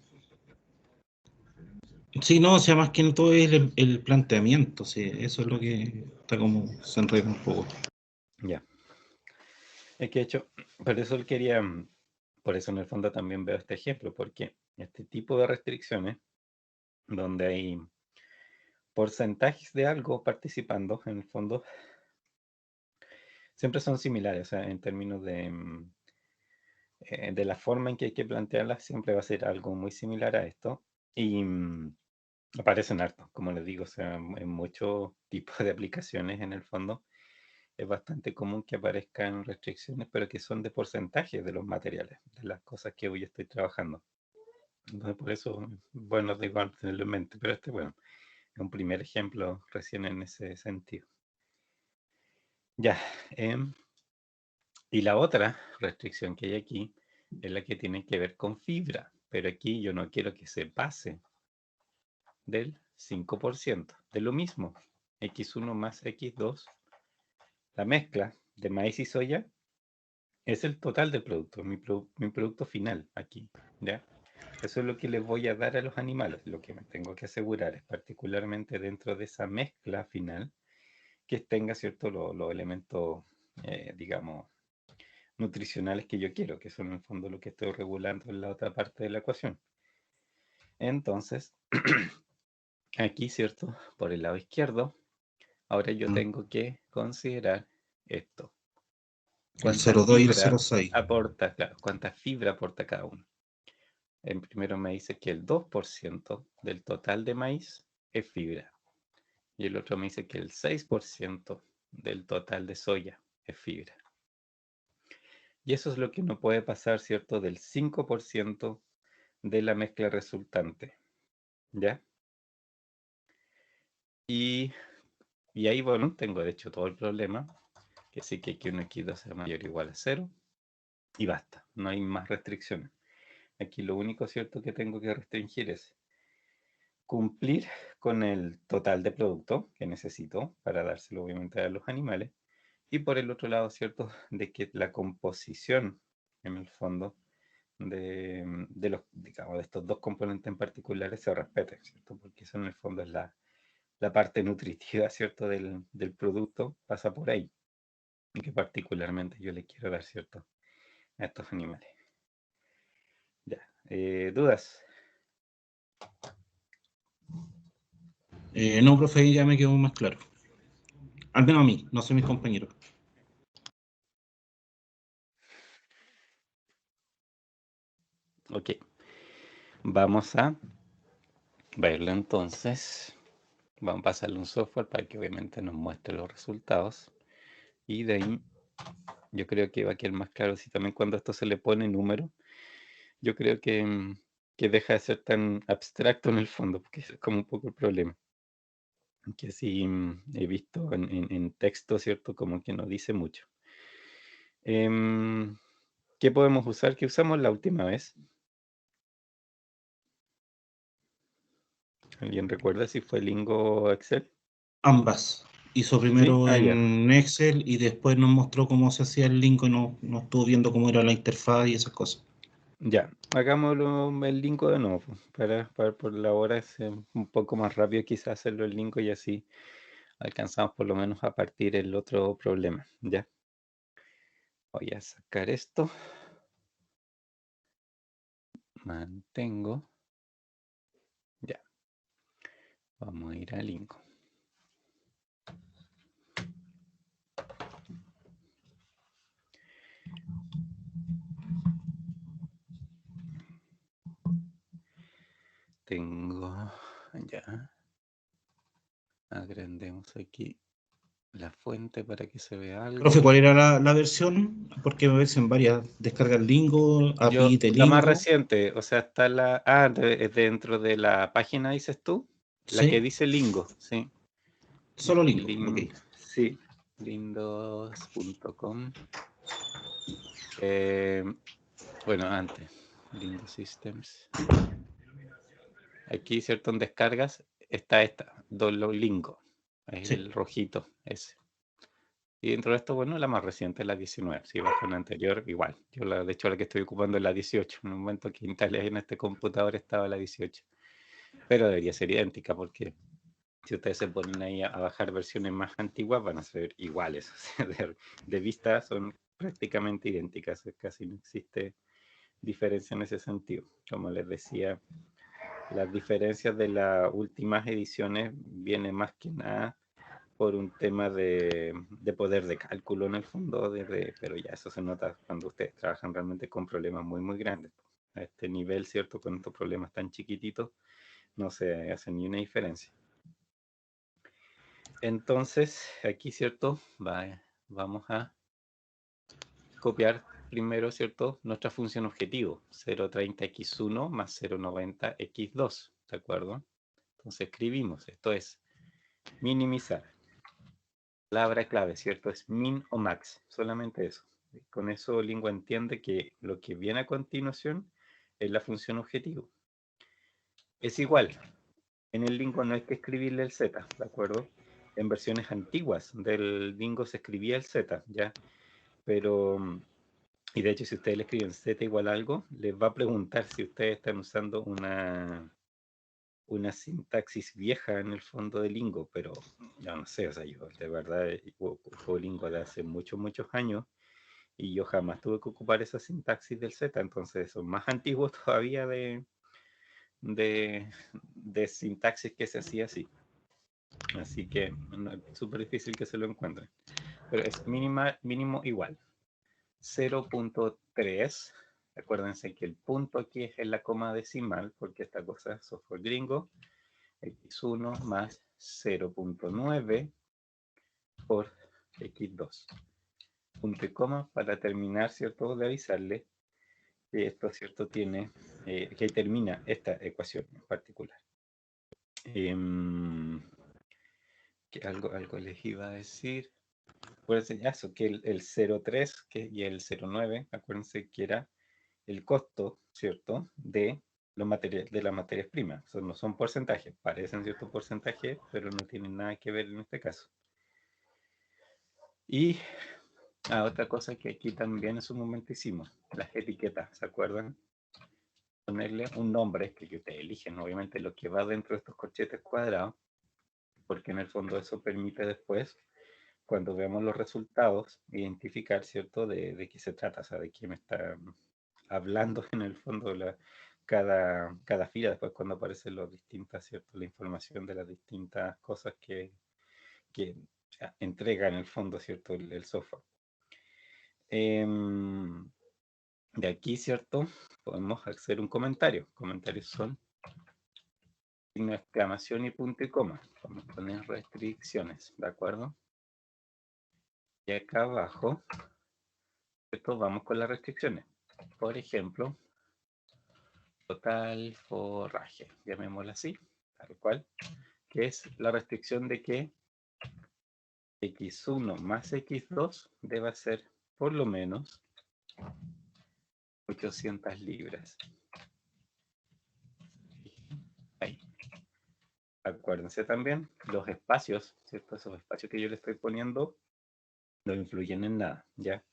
Sí, no, o sea, más que todo es el planteamiento, sí, eso es lo que está como se enreda un poco. Ya. Es que de hecho, por eso él quería, por eso en el fondo también veo este ejemplo, porque este tipo de restricciones, donde hay porcentajes de algo participando, en el fondo, siempre son similares, o sea, en términos de la forma en que hay que plantearlas, siempre va a ser algo muy similar a esto. Y aparecen hartos, como les digo, o sea, en muchos tipos de aplicaciones en el fondo. Es bastante común que aparezcan restricciones, pero que son de porcentajes de los materiales, de las cosas que hoy estoy trabajando. Entonces, por eso, bueno, da igual tenerlo en mente, pero bueno, es un primer ejemplo recién en ese sentido. Ya, y la otra restricción que hay aquí es la que tiene que ver con fibra, pero aquí yo no quiero que se pase del 5%, de lo mismo, X1 más X2, la mezcla de maíz y soya es el total del producto, mi producto final aquí, ¿ya? Eso es lo que les voy a dar a los animales. Lo que me tengo que asegurar es particularmente dentro de esa mezcla final que tenga, ¿cierto?, los elementos, digamos, nutricionales que yo quiero, que son en el fondo lo que estoy regulando en la otra parte de la ecuación. Entonces, aquí, ¿cierto?, por el lado izquierdo, ahora yo tengo que considerar esto. El 0,2 y el 0,6. Aporta, claro, cuánta fibra aporta cada uno. En primero me dice que el 2% del total de maíz es fibra. Y el otro me dice que el 6% del total de soya es fibra. Y eso es lo que no puede pasar, ¿cierto?, del 5% de la mezcla resultante. ¿Ya? Y ahí, bueno, tengo de hecho todo el problema, que sí que X1, X2 es mayor o igual a 0, y basta, no hay más restricciones. Aquí lo único cierto que tengo que restringir es cumplir con el total de producto que necesito para dárselo obviamente a los animales, y por el otro lado, cierto, de que la composición, en el fondo, de los, digamos, de estos dos componentes en particulares se respete, ¿cierto? Porque eso en el fondo es la parte nutritiva, ¿cierto?, del producto, pasa por ahí, y que particularmente yo le quiero dar, ¿cierto?, a estos animales. Ya, ¿dudas? No, profe, ya me quedó más claro. Al menos a mí, no sé mis compañeros. Ok. Vamos a verlo entonces. Vamos a pasarle un software para que obviamente nos muestre los resultados. Y de ahí yo creo que va a quedar más claro si también cuando esto se le pone número, yo creo que deja de ser tan abstracto en el fondo, porque es como un poco el problema. Que sí he visto en texto, ¿cierto? Como que no dice mucho. ¿Qué podemos usar? ¿Qué usamos la última vez? ¿Alguien recuerda si fue Lingo Excel? Ambas. Hizo ¿Sí? primero Ah, ya. en Excel y después nos mostró cómo se hacía el link y no estuvo viendo cómo era la interfaz y esas cosas. Ya. Hagámoslo el Lingo de nuevo. Para por la hora es un poco más rápido quizás hacerlo el Lingo y así alcanzamos por lo menos a partir el otro problema. Ya. Voy a sacar esto. Mantengo. Ya. Vamos a ir al Lingo. Tengo, ya, agrandemos aquí la fuente para que se vea Profe, algo. ¿cuál era la versión? Porque me ves en varias. Descarga el Lingo, API de La más Lingo. reciente, o sea, está es dentro de la página, dices tú, la que Sí, dice Lingo, sí. solo Lingo. Ok. Sí, lindos.com. Bueno, antes, Lindo Systems. Aquí, ¿cierto? En descargas está esta, Lingo, es Sí. el rojito ese. Y dentro de esto, bueno, la más reciente es la 19. Si bajo la anterior, igual. Yo, de hecho, la que estoy ocupando es la 18. En el momento que instalé en este computador estaba la 18. Pero debería ser idéntica porque si ustedes se ponen ahí a bajar versiones más antiguas, van a ser iguales. O sea, de vista son prácticamente idénticas. Casi no existe diferencia en ese sentido. Como les decía, Las diferencias de las últimas ediciones vienen más que nada por un tema de poder de cálculo en el fondo, pero ya eso se nota cuando ustedes trabajan realmente con problemas muy, muy grandes. A este nivel, ¿cierto? Con estos problemas tan chiquititos, no se hace ni una diferencia. Entonces, aquí, ¿cierto? Vamos a copiar primero, ¿cierto? Nuestra función objetivo, 0,30x1 más 0,90x2, ¿de acuerdo? Entonces escribimos, esto es minimizar. Palabra clave, ¿cierto? Es min o max, solamente eso. Con eso Lingua entiende que lo que viene a continuación es la función objetivo. Es igual. En el Lingua no hay que escribirle el z, ¿de acuerdo? En versiones antiguas del Lingo se escribía el z, ¿ya? Pero, y de hecho si ustedes le escriben z igual a algo, les va a preguntar si ustedes están usando una sintaxis vieja en el fondo de Lingo, pero yo no sé, o sea, yo de verdad ocupo Lingo de hace muchos, muchos años y yo jamás tuve que ocupar esa sintaxis del Z, entonces son más antiguos todavía de, de sintaxis que se hacía así. Así que no, es súper difícil que se lo encuentren. Pero es mínimo igual. 0.3. Acuérdense que el punto aquí es en la coma decimal, porque esta cosa es software gringo. X1 más 0.9 por X2. Punto y coma para terminar, ¿cierto? De avisarle que esto, ¿cierto? Tiene, que termina esta ecuación en particular. Que algo les iba a decir. Acuérdense eso, que el 0,3 y el 0,9, acuérdense que era el costo, ¿cierto? De de las materias primas. No son porcentajes, parecen cierto porcentaje, pero no tienen nada que ver en este caso. Y otra cosa que aquí también en su momento hicimos, las etiquetas, ¿se acuerdan? Ponerle un nombre que ustedes eligen, obviamente lo que va dentro de estos corchetes cuadrados, porque en el fondo eso permite después, cuando veamos los resultados, identificar, ¿cierto?, de qué se trata, o sea, de quién me está hablando en el fondo cada fila, después cuando aparecen los distintas, ¿cierto?, la información de las distintas cosas que entrega en el fondo, ¿cierto?, el software. De aquí, ¿cierto? Podemos hacer un comentario. Comentarios son signo de exclamación y punto y coma. Vamos a poner restricciones, ¿de acuerdo? Y acá abajo, ¿cierto? Vamos con las restricciones. Por ejemplo, total forraje, llamémosla así, tal cual, que es la restricción de que x1 más x2 deba ser por lo menos 800 libras. Ahí. Acuérdense también, los espacios, ¿cierto? Esos espacios que yo le estoy poniendo no influyen en nada, ¿ya?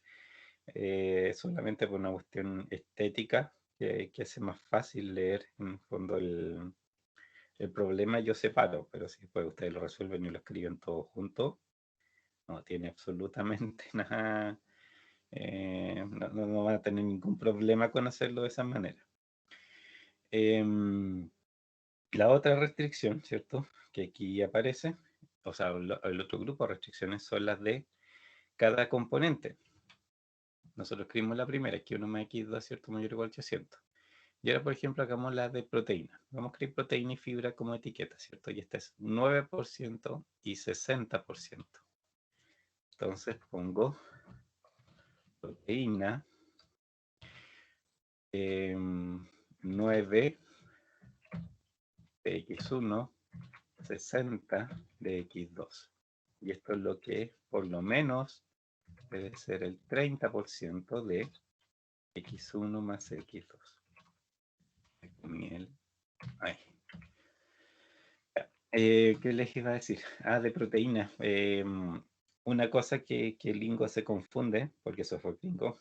Solamente por una cuestión estética que hace más fácil leer en el fondo el problema yo separo, pero si después ustedes lo resuelven y lo escriben todo junto, no tiene absolutamente nada, no van a tener ningún problema con hacerlo de esa manera. La otra restricción, ¿cierto? Que aquí aparece, o sea, el otro grupo de restricciones son las de cada componente. Nosotros escribimos la primera, que 1 más x2, ¿cierto? Mayor o igual a 800. Y ahora, por ejemplo, hagamos la de proteína. Vamos a escribir proteína y fibra como etiqueta, ¿cierto? Y esta es 9% y 60%. Entonces pongo proteína 9 de x1, 60 de x2. Y esto es lo que por lo menos debe ser el 30% de x1 más x2. Miel. Ay. ¿Qué les iba a decir? De proteína. Una cosa que Lingo se confunde, porque eso fue Lingo,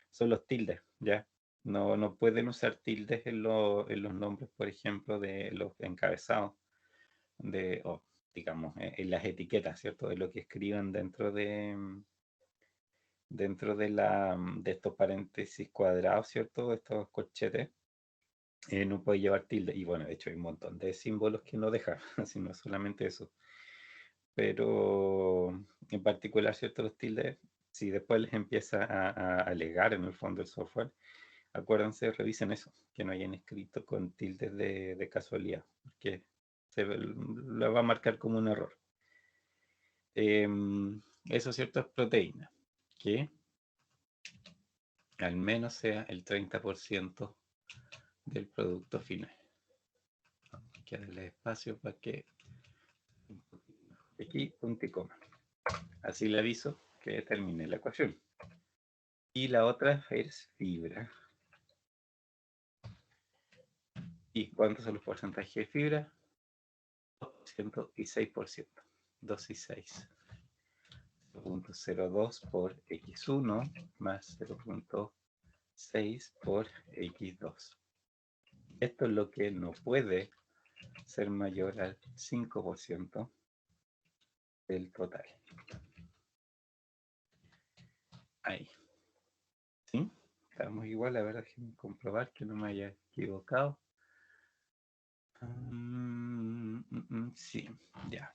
son los tildes, ¿ya? No pueden usar tildes en los nombres, por ejemplo, de los encabezados, digamos, en las etiquetas, ¿cierto? De lo que escriban dentro de estos paréntesis cuadrados, ¿cierto? Estos corchetes. no puede llevar tilde. Y bueno, de hecho hay un montón de símbolos que no deja, así no solamente eso. Pero en particular, ¿cierto? Los tildes, si después les empieza a alegar en el fondo el software, acuérdense, revisen eso, que no hayan escrito con tildes de casualidad, porque lo va a marcar como un error. Eso, ¿cierto? Es proteína, que al menos sea el 30% del producto final. Hay que darle espacio para que aquí punto y coma. Así le aviso que termine la ecuación. Y la otra es fibra. ¿Y cuántos son los porcentajes de fibra? 2% y 6%. 2 y 6. 0.02 por x1 más 0.6 por x2. Esto es lo que no puede ser mayor al 5% del total. Ahí. ¿Sí? Estamos igual, a ver, déjenme comprobar que no me haya equivocado. Sí, ya.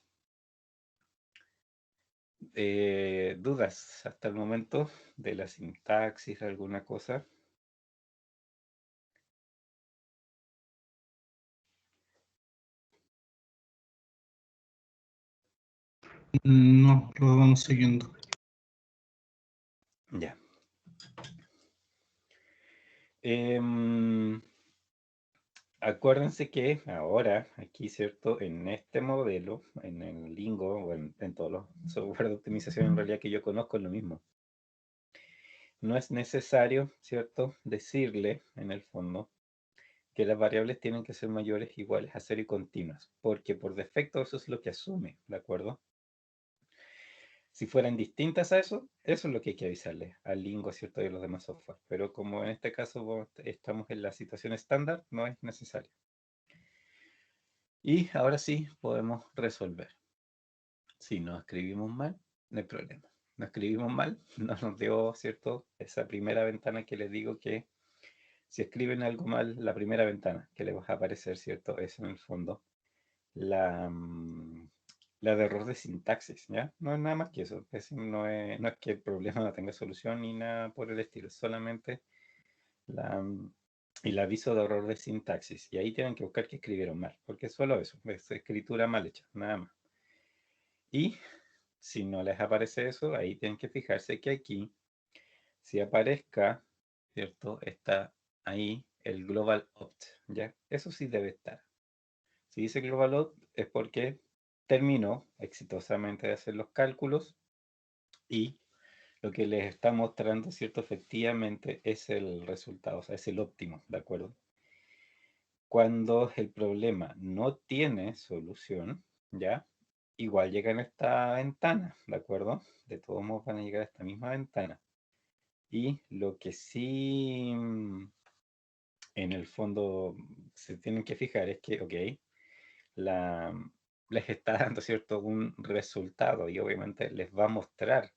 ¿Dudas hasta el momento de la sintaxis, alguna cosa? No, lo vamos siguiendo. Ya. Acuérdense que ahora, aquí, ¿cierto? En este modelo, en el Lingo, o en todos los software de optimización en realidad que yo conozco, es lo mismo. No es necesario, ¿cierto? Decirle, en el fondo, que las variables tienen que ser mayores o iguales a 0 y continuas, porque por defecto eso es lo que asume, ¿de acuerdo? Si fueran distintas a eso, eso es lo que hay que avisarle al Lingo, ¿cierto? Y a los demás software. Pero como en este caso estamos en la situación estándar, no es necesario. Y ahora sí podemos resolver. Si no escribimos mal, no hay problema. No escribimos mal, no nos dio, ¿cierto? Esa primera ventana que les digo que si escriben algo mal, la primera ventana que les va a aparecer, ¿cierto? Es en el fondo la, la de error de sintaxis, ¿ya? No es nada más que eso. No es que el problema no tenga solución ni nada por el estilo, solamente el aviso de error de sintaxis. Y ahí tienen que buscar que escribieron mal, porque es solo eso, es escritura mal hecha, nada más. Y si no les aparece eso, ahí tienen que fijarse que aquí, si aparezca, ¿cierto? Está ahí el global opt, ¿ya? Eso sí debe estar. Si dice global opt es porque terminó exitosamente de hacer los cálculos y lo que les está mostrando, ¿cierto? Efectivamente es el resultado, o sea, es el óptimo, ¿de acuerdo? Cuando el problema no tiene solución, ¿ya? Igual llega en esta ventana, ¿de acuerdo? De todos modos van a llegar a esta misma ventana. Y lo que sí, en el fondo, se tienen que fijar es que, ok, la, les está dando, ¿cierto?, un resultado y obviamente les va a mostrar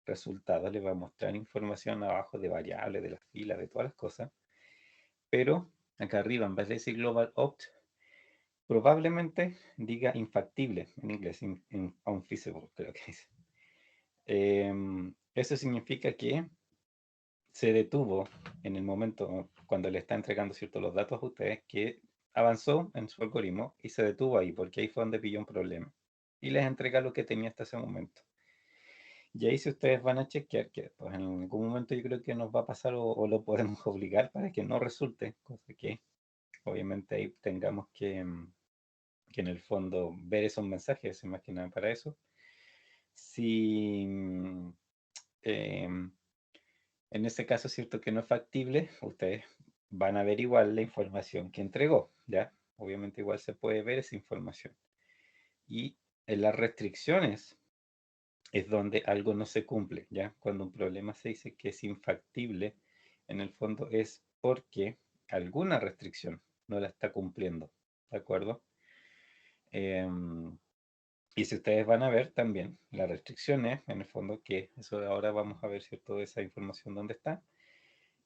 resultados, les va a mostrar información abajo de variables, de las filas, de todas las cosas. Pero acá arriba, en vez de decir global opt, probablemente diga infactible en inglés, unfeasible, creo que dice. Eso significa que se detuvo en el momento cuando le está entregando ciertos los datos a ustedes, que avanzó en su algoritmo y se detuvo ahí, porque ahí fue donde pilló un problema. Y les entrega lo que tenía hasta ese momento. Y ahí si ustedes van a chequear, que pues en algún momento yo creo que nos va a pasar o lo podemos obligar para que no resulte, cosa que obviamente ahí tengamos que en el fondo ver esos mensajes, más que nada para eso. Si em, en ese caso es cierto que no es factible, ustedes van a ver igual la información que entregó, ¿ya? Obviamente igual se puede ver esa información. Y en las restricciones es donde algo no se cumple, ¿ya? Cuando un problema se dice que es infactible, en el fondo es porque alguna restricción no la está cumpliendo, ¿de acuerdo? Y si ustedes van a ver también las restricciones, en el fondo, que eso ahora vamos a ver, ¿cierto? Esa información dónde está.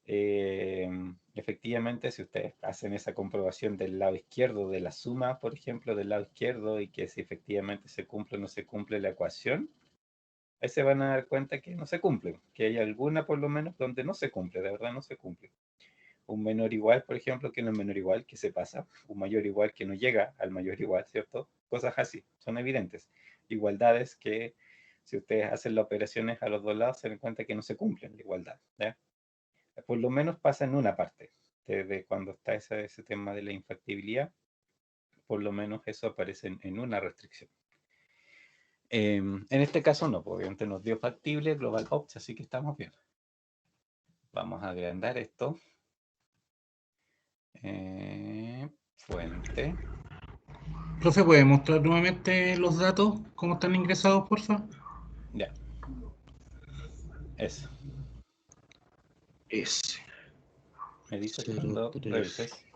efectivamente, si ustedes hacen esa comprobación del lado izquierdo de la suma, por ejemplo, del lado izquierdo, y que si efectivamente se cumple o no se cumple la ecuación, ahí se van a dar cuenta que no se cumple, que hay alguna por lo menos donde no se cumple, de verdad no se cumple. Un menor igual, por ejemplo, que no es menor igual, que se pasa. Un mayor igual que no llega al mayor igual, ¿cierto? Cosas así, son evidentes. Igualdades que si ustedes hacen las operaciones a los dos lados se dan cuenta que no se cumplen la igualdad, ¿ya? Por lo menos pasa en una parte, de cuando está ese tema de la infactibilidad, por lo menos eso aparece en una restricción. En este caso no, pues, obviamente nos dio factible global opt, así que estamos bien. Vamos a agrandar esto. Fuente. Profe, ¿puede mostrar nuevamente los datos, cómo están ingresados, porfa? Ya. Eso. S. Me dices cuando 03. revises.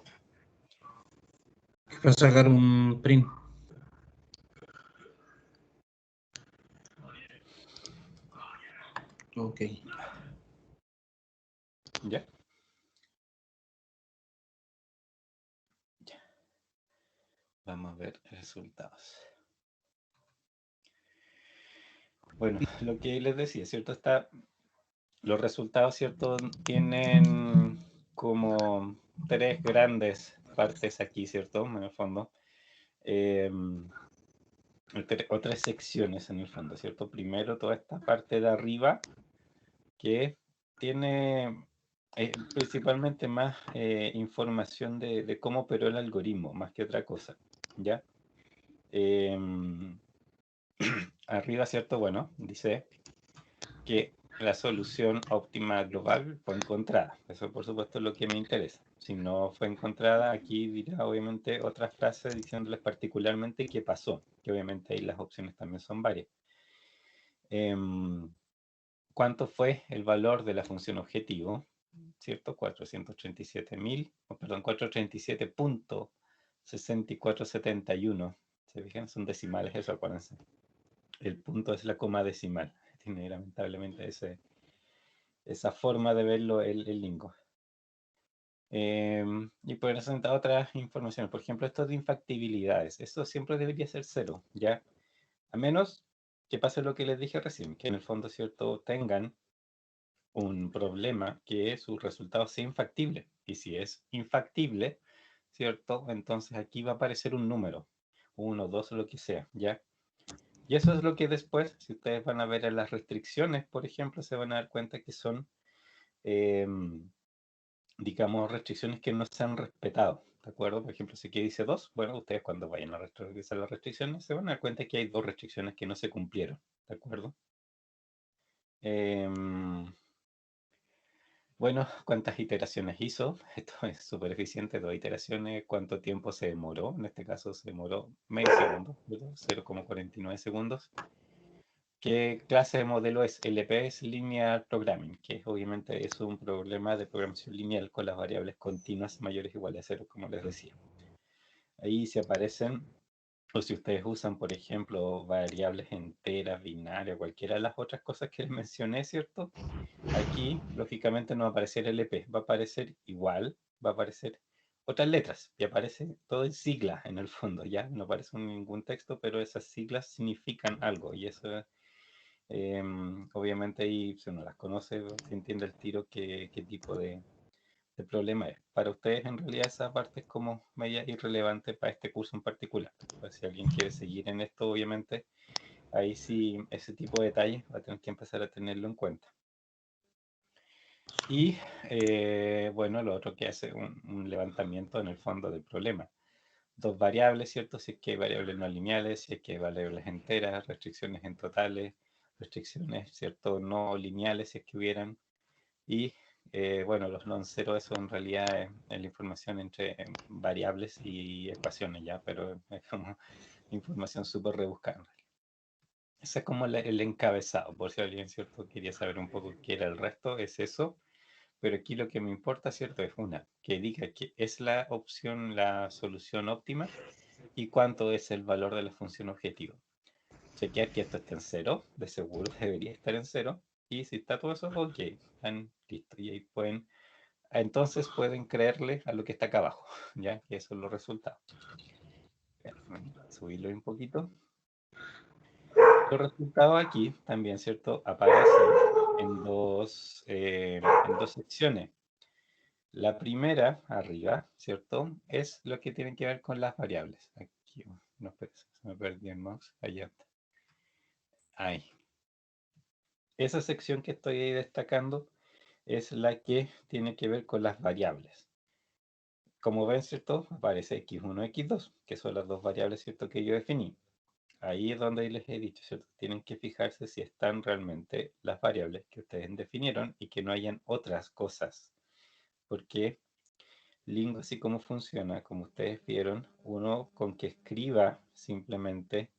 Para sacar un print. Ok. ¿Ya? Ya. Vamos a ver resultados. Bueno, lo que les decía, ¿cierto? Los resultados, ¿cierto? Tienen como tres grandes partes aquí, ¿cierto? En el fondo. Otras secciones en el fondo, ¿cierto? Primero toda esta parte de arriba que tiene principalmente más información de cómo operó el algoritmo, más que otra cosa, ¿ya? Arriba, ¿cierto? Bueno, dice que la solución óptima global fue encontrada. Eso, por supuesto, es lo que me interesa. Si no fue encontrada, aquí dirá obviamente otra frase diciéndoles particularmente qué pasó, que obviamente ahí las opciones también son varias. ¿Cuánto fue el valor de la función objetivo? ¿Cierto? 437.000, perdón, 437.6471. ¿Se fijan? Son decimales, eso acuérdense. El punto es la coma decimal. Tiene lamentablemente esa forma de verlo el lingo. Y por presentar otras informaciones. Por ejemplo, esto de infactibilidades. Esto siempre debería ser cero, ¿ya? A menos que pase lo que les dije recién, que en el fondo, ¿cierto? Tengan un problema que su resultado sea infactible. Y si es infactible, ¿cierto? Entonces aquí va a aparecer un número, 1, 2, lo que sea, ¿ya? Y eso es lo que después, si ustedes van a ver en las restricciones, por ejemplo, se van a dar cuenta que son, digamos, restricciones que no se han respetado, ¿de acuerdo? Por ejemplo, si aquí dice 2, bueno, ustedes cuando vayan a revisar las restricciones se van a dar cuenta que hay 2 restricciones que no se cumplieron, ¿de acuerdo? Bueno, ¿cuántas iteraciones hizo? Esto es súper eficiente, 2 iteraciones. ¿Cuánto tiempo se demoró? En este caso se demoró medio segundo, 0,49 segundos. ¿Qué clase de modelo es? LP es Linear Programming, que obviamente es un problema de programación lineal con las variables continuas mayores o iguales a 0, como les decía. Ahí se aparecen, o si ustedes usan, por ejemplo, variables enteras, binarias, cualquiera de las otras cosas que les mencioné, ¿cierto? Aquí, lógicamente, no va a aparecer LP, va a aparecer igual, va a aparecer otras letras, y aparece todo en siglas en el fondo, ¿ya? No aparece ningún texto, pero esas siglas significan algo, y eso, obviamente, ahí, si uno las conoce, se entiende el tiro qué tipo de problema es. Para ustedes, en realidad, esa parte es como media irrelevante para este curso en particular. Pues si alguien quiere seguir en esto, obviamente, ahí sí, ese tipo de detalles va a tener que empezar a tenerlo en cuenta. Y bueno, lo otro que hace un levantamiento en el fondo del problema. 2 variables, ¿cierto? Si es que hay variables no lineales, si es que hay variables enteras, restricciones en totales, restricciones, ¿cierto? No lineales, si es que hubieran. Y bueno, los non-zero, eso en realidad es la información entre variables y ecuaciones, ¿ya? Pero es como información súper rebuscada. Ese es como el encabezado, por si alguien, ¿cierto? Quería saber un poco qué era el resto, es eso. Pero aquí lo que me importa, ¿cierto? Es una, que diga que es la opción, la solución óptima y cuánto es el valor de la función objetivo. Chequear que esto esté en cero, de seguro debería estar en cero. Y si está todo eso, ok, están listos. Y ahí pueden entonces pueden creerle a lo que está acá abajo, ¿ya? Que esos son los resultados. Subirlo un poquito. Los resultados aquí también, ¿cierto? Aparecen en dos secciones. La primera, arriba, ¿cierto? Es lo que tiene que ver con las variables. Aquí, no, se me perdió el mouse. Allá está. Ahí. Esa sección que estoy ahí destacando es la que tiene que ver con las variables. Como ven, ¿cierto? Aparece x1, x2, que son las dos variables, ¿cierto? Que yo definí. Ahí es donde les he dicho, ¿cierto? Tienen que fijarse si están realmente las variables que ustedes definieron y que no hayan otras cosas. Porque Lingo, así como funciona, como ustedes vieron, uno con que escriba simplemente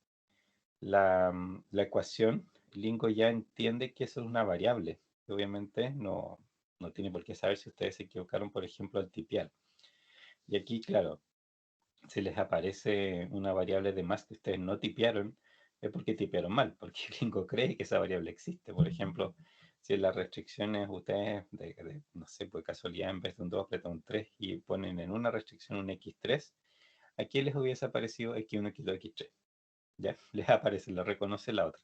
la ecuación, Lingo ya entiende que eso es una variable. Obviamente no tiene por qué saber si ustedes se equivocaron, por ejemplo, al tipear. Y aquí, claro, si les aparece una variable de más que ustedes no tipearon, es porque tipearon mal, porque Lingo cree que esa variable existe. Por ejemplo, si en las restricciones ustedes, no sé, por casualidad, en vez de un 2 apretan un 3 y ponen en una restricción un x3, aquí les hubiese aparecido x1, x2, x3. Ya, les aparece, lo reconoce la otra.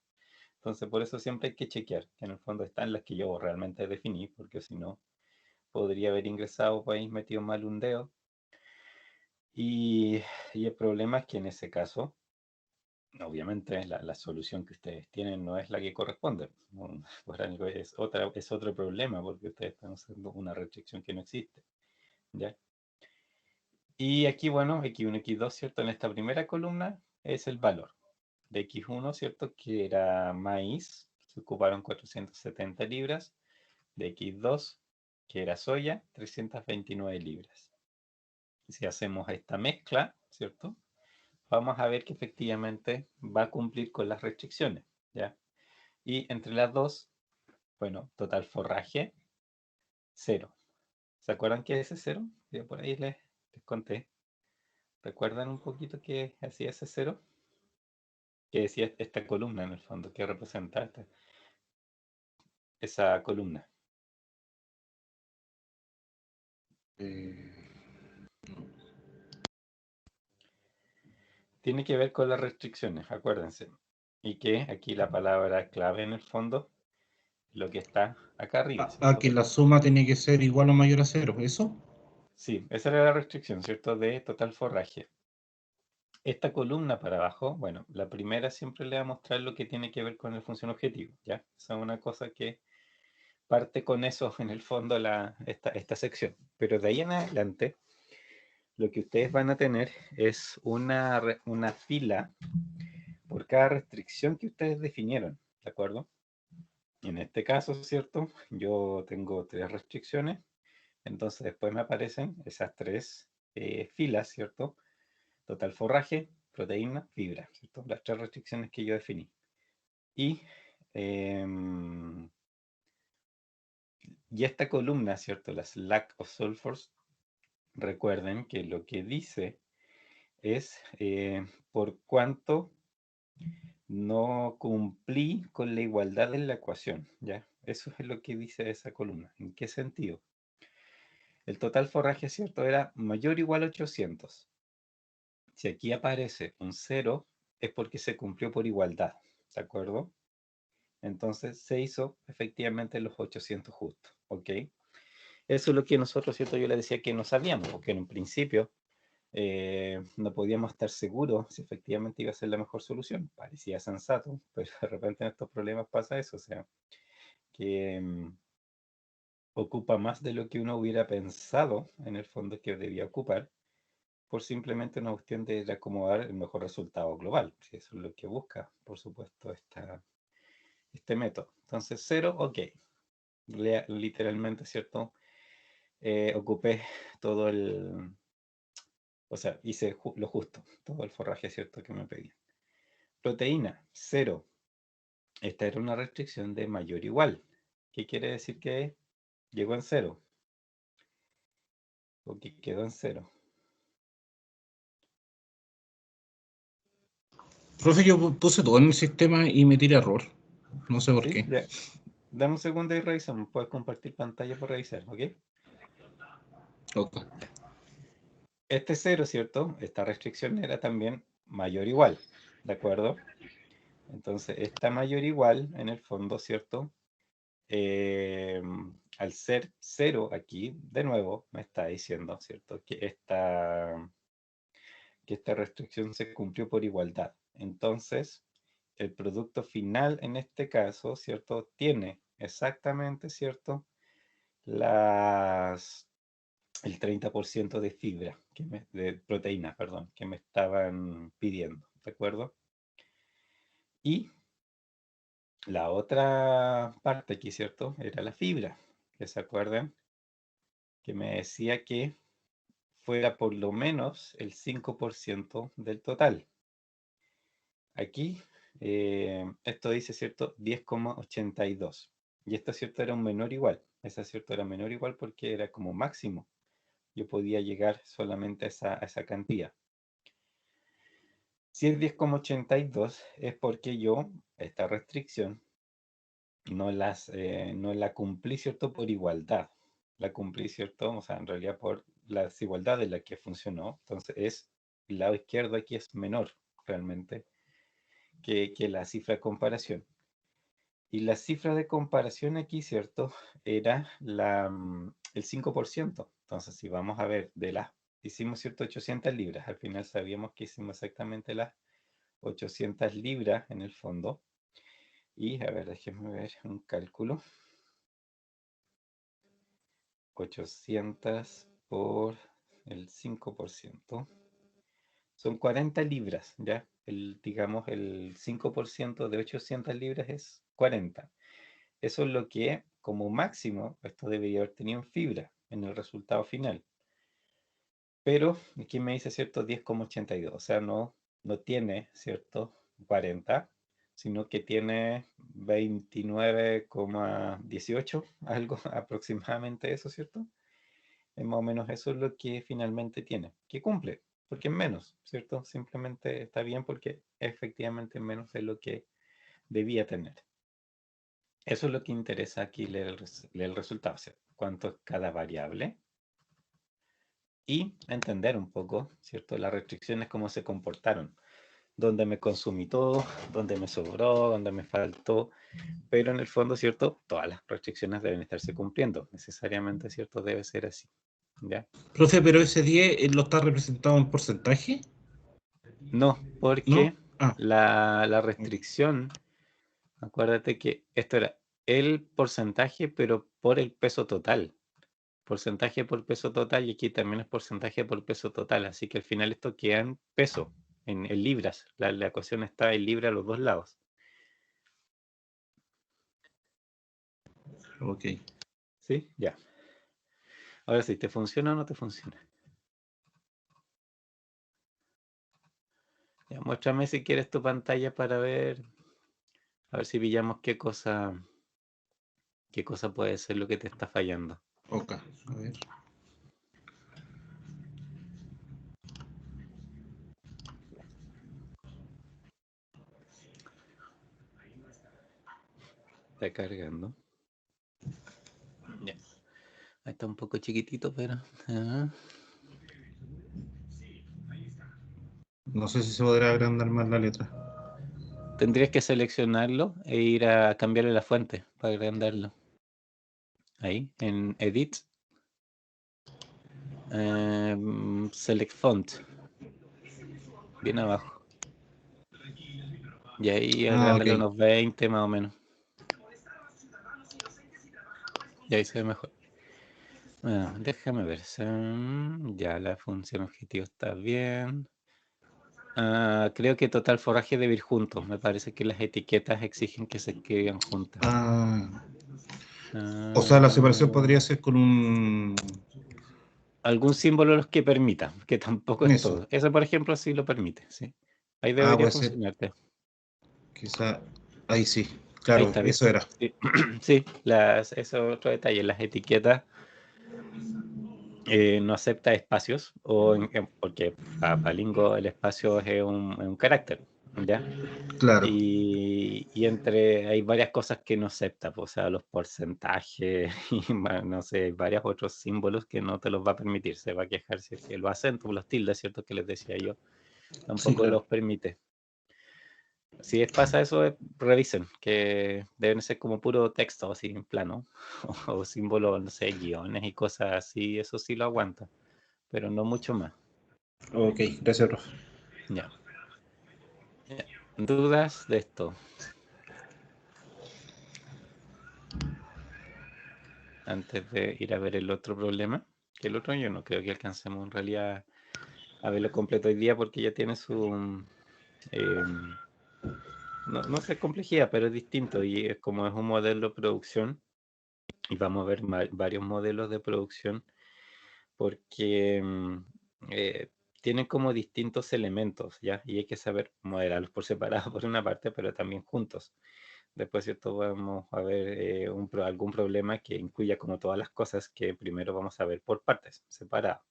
Entonces, por eso siempre hay que chequear, que en el fondo están las que yo realmente definí, porque si no, podría haber ingresado, pues, metido mal un dedo. Y el problema es que en ese caso, obviamente, la solución que ustedes tienen no es la que corresponde. Por algo es otro problema, porque ustedes están usando una restricción que no existe. ¿Ya? Y aquí, bueno, x1, x2, ¿cierto? En esta primera columna es el valor de x1, ¿cierto? Que era maíz, se ocuparon 470 libras. De x2, que era soya, 329 libras. Si hacemos esta mezcla, ¿cierto? Vamos a ver que efectivamente va a cumplir con las restricciones, ¿ya? Y entre las dos, bueno, total forraje, 0. ¿Se acuerdan qué es ese 0? Yo por ahí les conté. ¿Recuerdan un poquito qué hacía ese 0? ¿Qué decía esta columna en el fondo? ¿Qué representa esa columna? Tiene que ver con las restricciones, acuérdense. Y que aquí la palabra clave en el fondo, lo que está acá arriba, ¿cierto? Que la suma tiene que ser igual o mayor a 0, ¿eso? Sí, esa era la restricción, ¿cierto? De total forraje. Esta columna para abajo, bueno, la primera siempre le va a mostrar lo que tiene que ver con la función objetivo, ¿ya? Esa es una cosa que parte con eso en el fondo esta sección. Pero de ahí en adelante, lo que ustedes van a tener es una fila por cada restricción que ustedes definieron, ¿de acuerdo? Y en este caso, ¿cierto? Yo tengo 3 restricciones, entonces después me aparecen esas 3 filas, ¿cierto? Total forraje, proteína, fibra, ¿cierto? Las 3 restricciones que yo definí. Y esta columna, ¿cierto? Las lack of sulfurs, recuerden que lo que dice es por cuánto no cumplí con la igualdad en la ecuación, ¿ya? Eso es lo que dice esa columna. ¿En qué sentido? El total forraje, ¿cierto? Era mayor o igual a 800. Si aquí aparece un 0, es porque se cumplió por igualdad, ¿de acuerdo? Entonces se hizo efectivamente los 800 justos, ¿ok? Eso es lo que nosotros, ¿cierto? Yo le decía que no sabíamos, porque en un principio no podíamos estar seguros si efectivamente iba a ser la mejor solución. Parecía sensato, pero de repente en estos problemas pasa eso, o sea, que ocupa más de lo que uno hubiera pensado en el fondo que debía ocupar, por simplemente una cuestión de acomodar el mejor resultado global. Si eso es lo que busca, por supuesto, este método. Entonces, 0, ok. Literalmente, ¿cierto? Ocupé todo o sea, hice lo justo, todo el forraje, ¿cierto? Que me pedían. Proteína, 0. Esta era una restricción de mayor o igual. ¿Qué quiere decir que llegó en 0? O que quedó en 0. Profe, yo puse todo en el sistema y me tira error. No sé por ¿Sí? qué. Ya. Dame un segundo y revisamos. Puedes compartir pantalla para revisar, ¿ok? Ok. Este 0, ¿cierto? Esta restricción era también mayor o igual, ¿de acuerdo? Entonces, esta mayor o igual, en el fondo, ¿cierto? Al ser 0 aquí, de nuevo, me está diciendo, ¿cierto? Que esta restricción se cumplió por igualdad. Entonces, el producto final en este caso, ¿cierto? Tiene exactamente, ¿cierto? El 30% de fibra, de proteína, perdón, que me estaban pidiendo, ¿de acuerdo? Y la otra parte aquí, ¿cierto? Era la fibra, que se acuerdan, que me decía que fuera por lo menos el 5% del total. Aquí, esto dice, ¿cierto? 10,82. Y esto, ¿cierto? Era un menor igual. Esa, ¿cierto? Era menor igual porque era como máximo. Yo podía llegar solamente a esa cantidad. Si es 10,82 es porque yo, esta restricción, no la cumplí, ¿cierto? Por igualdad. La cumplí, ¿cierto? O sea, en realidad por la desigualdad de la que funcionó. Entonces, el lado izquierdo aquí es menor, realmente, que la cifra de comparación. Y la cifra de comparación aquí, ¿cierto? Era el 5%. Entonces, si vamos a ver, hicimos, ¿cierto? 800 libras. Al final sabíamos que hicimos exactamente las 800 libras en el fondo. Y, a ver, déjenme ver un cálculo. 800 por el 5%. Son 40 libras, ¿ya? Digamos, el 5% de 800 libras es 40. Eso es lo que, como máximo, esto debería haber tenido en fibra en el resultado final. Pero aquí me dice, ¿cierto? 10,82. O sea, no tiene, ¿cierto? 40, sino que tiene 29,18, algo aproximadamente eso, ¿cierto? Más o menos eso es lo que finalmente tiene, que cumple, porque es menos, ¿cierto? Simplemente está bien porque efectivamente menos de lo que debía tener. Eso es lo que interesa aquí leer el resultado, ¿cierto? Cuánto es cada variable y entender un poco, ¿cierto? Las restricciones, cómo se comportaron, dónde me consumí todo, dónde me sobró, dónde me faltó, pero en el fondo, ¿cierto? Todas las restricciones deben estarse cumpliendo, necesariamente, ¿cierto? Debe ser así, ¿ya? Profe, pero ese 10 lo está representado en porcentaje, No, ¿no? porque Ah, la restricción, acuérdate que esto era el porcentaje, pero por el peso total. Porcentaje por peso total, y aquí también es porcentaje por peso total. Así que al final esto queda en peso, en libras. La ecuación está en libras a los dos lados. ok. ¿Sí? Ya. Ahora sí, ¿te funciona o no te funciona? Ya, muéstrame si quieres tu pantalla para ver, a ver si pillamos qué cosa puede ser lo que te está fallando. Ok, a ver. Está cargando. Ya. Ahí está un poco chiquitito, pero... No sé si se podrá agrandar más la letra. Tendrías que seleccionarlo e ir a cambiarle la fuente para agrandarlo. Ahí, en Edit. Select Font. Bien abajo. Y ahí Ah, ok. agrándalo unos 20 más o menos. Y ahí se ve mejor. Bueno, déjame ver. Ya la función objetivo está bien. Creo que total forraje debe ir juntos. Me parece que las etiquetas exigen que se escriban juntas. Ah, o sea, la separación podría ser con un... Algún símbolo los que permita, que tampoco es Eso. todo. Eso, por ejemplo, sí lo permite, ¿sí? Ahí Ah, debería puede ser. funcionarte. Quizá... Ahí sí. Ahí Claro, está, eso ¿viste? era. Sí, sí, eso es otro detalle. Las etiquetas no acepta espacios, porque para Lingo el espacio es un carácter. ¿ya? Claro, Y entre, hay varias cosas que no acepta, pues, o sea, los porcentajes y no sé, varios otros símbolos que no te los va a permitir. Se va a quejar si es que los acentos, los tildes, ¿cierto? Que les decía yo, sí, tampoco claro. los permite. Si pasa eso, revisen, que deben ser como puro texto, así en plano, o símbolos, no sé, guiones y cosas así, eso sí lo aguanta, pero no mucho más. Ok, gracias, profe. Ya. Ya. ¿Dudas de esto? Antes de ir a ver el otro problema, que el otro yo no creo que alcancemos en realidad a verlo completo hoy día porque ya tiene su, no sé complejidad, pero es distinto y es como es un modelo de producción y vamos a ver varios modelos de producción porque tienen como distintos elementos, ¿ya? Y hay que saber modelarlos por separado por una parte, pero también juntos. Después, ¿cierto? Vamos a ver algún problema que incluya como todas las cosas que primero vamos a ver por partes, separadas.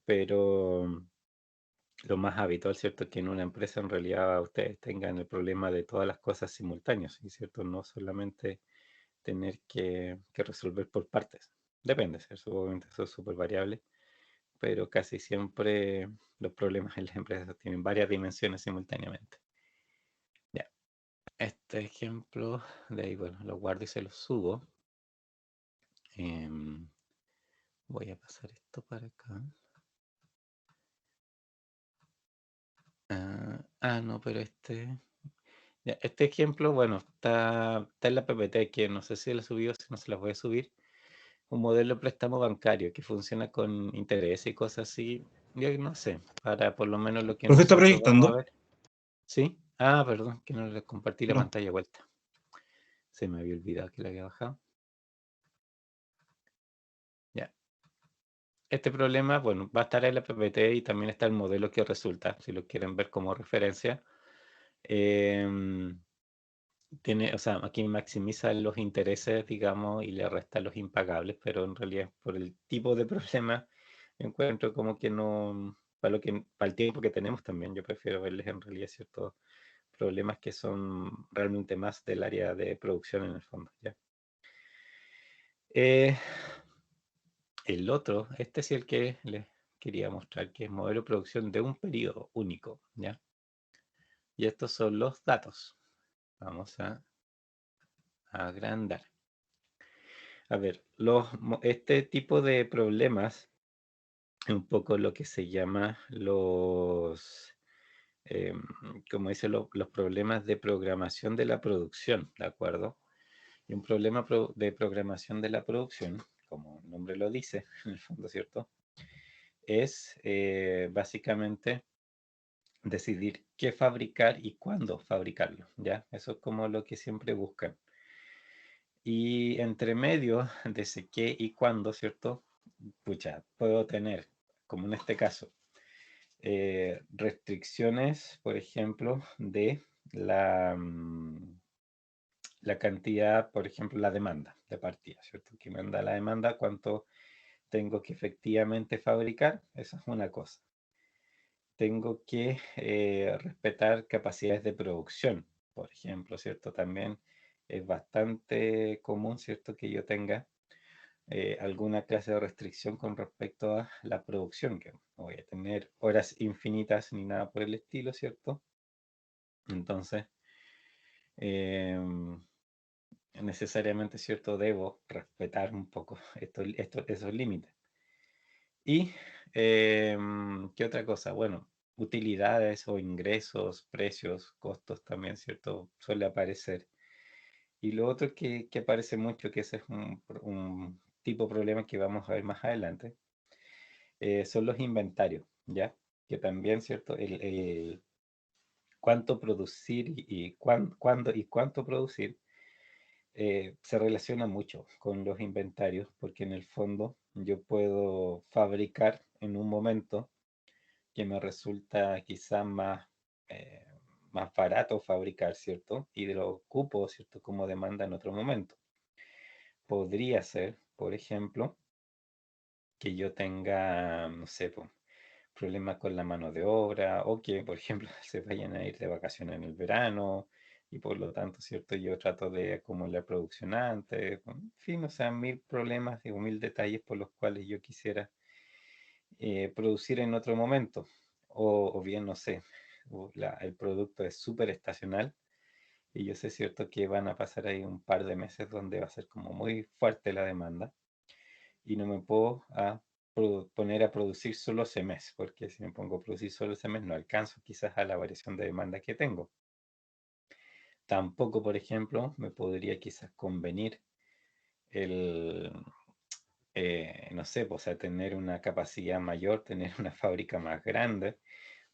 Pero lo más habitual, ¿cierto? Es que en una empresa en realidad ustedes tengan el problema de todas las cosas simultáneas, ¿y cierto? No solamente tener que resolver por partes. Depende, ¿cierto? Obviamente eso es súper variable, pero casi siempre los problemas en las empresas tienen varias dimensiones simultáneamente. Ya, este ejemplo de ahí, bueno, lo guardo y se lo subo. Em, Voy a pasar esto para acá. No, pero ya, este ejemplo, bueno, está en la PPT, que no sé si la subió, si no se las voy a subir. Un modelo de préstamo bancario que funciona con interés y cosas así. Yo no sé, para por lo menos lo que ¿Profe está nosotros vamos a proyectando? ver. ¿Sí? Perdón, que no le compartí la No. pantalla de vuelta. Se me había olvidado que la había bajado. Ya. Este problema, bueno, va a estar en la PPT y también está el modelo que resulta, si lo quieren ver como referencia. Em, o sea, aquí maximiza los intereses, digamos, y le resta los impagables, pero en realidad por el tipo de problema encuentro como que no, para el tiempo que tenemos también, yo prefiero verles en realidad ciertos problemas que son realmente más del área de producción en el fondo, ¿ya? Eh, el otro, este es el que les quería mostrar, que es modelo de producción de un periodo único, ¿ya? Y estos son los datos. Vamos a agrandar. A ver, este tipo de problemas es un poco lo que se llama em, como dice, los problemas de programación de la producción, ¿de acuerdo? Y un problema de programación de la producción, como el nombre lo dice, en el fondo, ¿cierto? Es básicamente decidir qué fabricar y cuándo fabricarlo, ¿ya? Eso es como lo que siempre buscan. Y entre medio de ese qué y cuándo, ¿cierto? Pucha, puedo tener, como en este caso, restricciones, por ejemplo, de la cantidad, por ejemplo, la demanda de partida, ¿cierto? Que manda la demanda, cuánto tengo que efectivamente fabricar, esa es una cosa. Tengo que respetar capacidades de producción, por ejemplo, ¿cierto? También es bastante común, ¿cierto? Que yo tenga alguna clase de restricción con respecto a la producción, que no voy a tener horas infinitas ni nada por el estilo, ¿cierto? Entonces, em, necesariamente, ¿cierto? Debo respetar un poco esos límites. Y, ¿qué otra cosa? Bueno, utilidades o ingresos, precios, costos también, ¿cierto? Suele aparecer. Y lo otro que aparece mucho, que ese es un tipo de problema que vamos a ver más adelante, son los inventarios, ¿ya? Que también, ¿cierto? El cuánto producir y cuándo y cuánto producir se relaciona mucho con los inventarios, porque en el fondo yo puedo fabricar en un momento que me resulta quizá eh, más barato fabricar, ¿cierto? Y lo ocupo, ¿cierto? Como demanda en otro momento. Podría ser, por ejemplo, que yo tenga, no sé, problemas con la mano de obra o que, por ejemplo, se vayan a ir de vacaciones en el verano y por lo tanto, ¿cierto? Yo trato de acumular producción antes, en fin, o sea, mil problemas, digo, mil detalles por los cuales yo quisiera producir en otro momento. O bien, no sé, el producto es súper estacional y yo sé, ¿cierto? Que van a pasar ahí un par de meses donde va a ser como muy fuerte la demanda y no me puedo poner a producir solo ese mes, porque si me pongo a producir solo ese mes no alcanzo quizás a la variación de demanda que tengo. Tampoco, por ejemplo, me podría quizás convenir el, no sé, pues, o sea, tener una capacidad mayor, tener una fábrica más grande,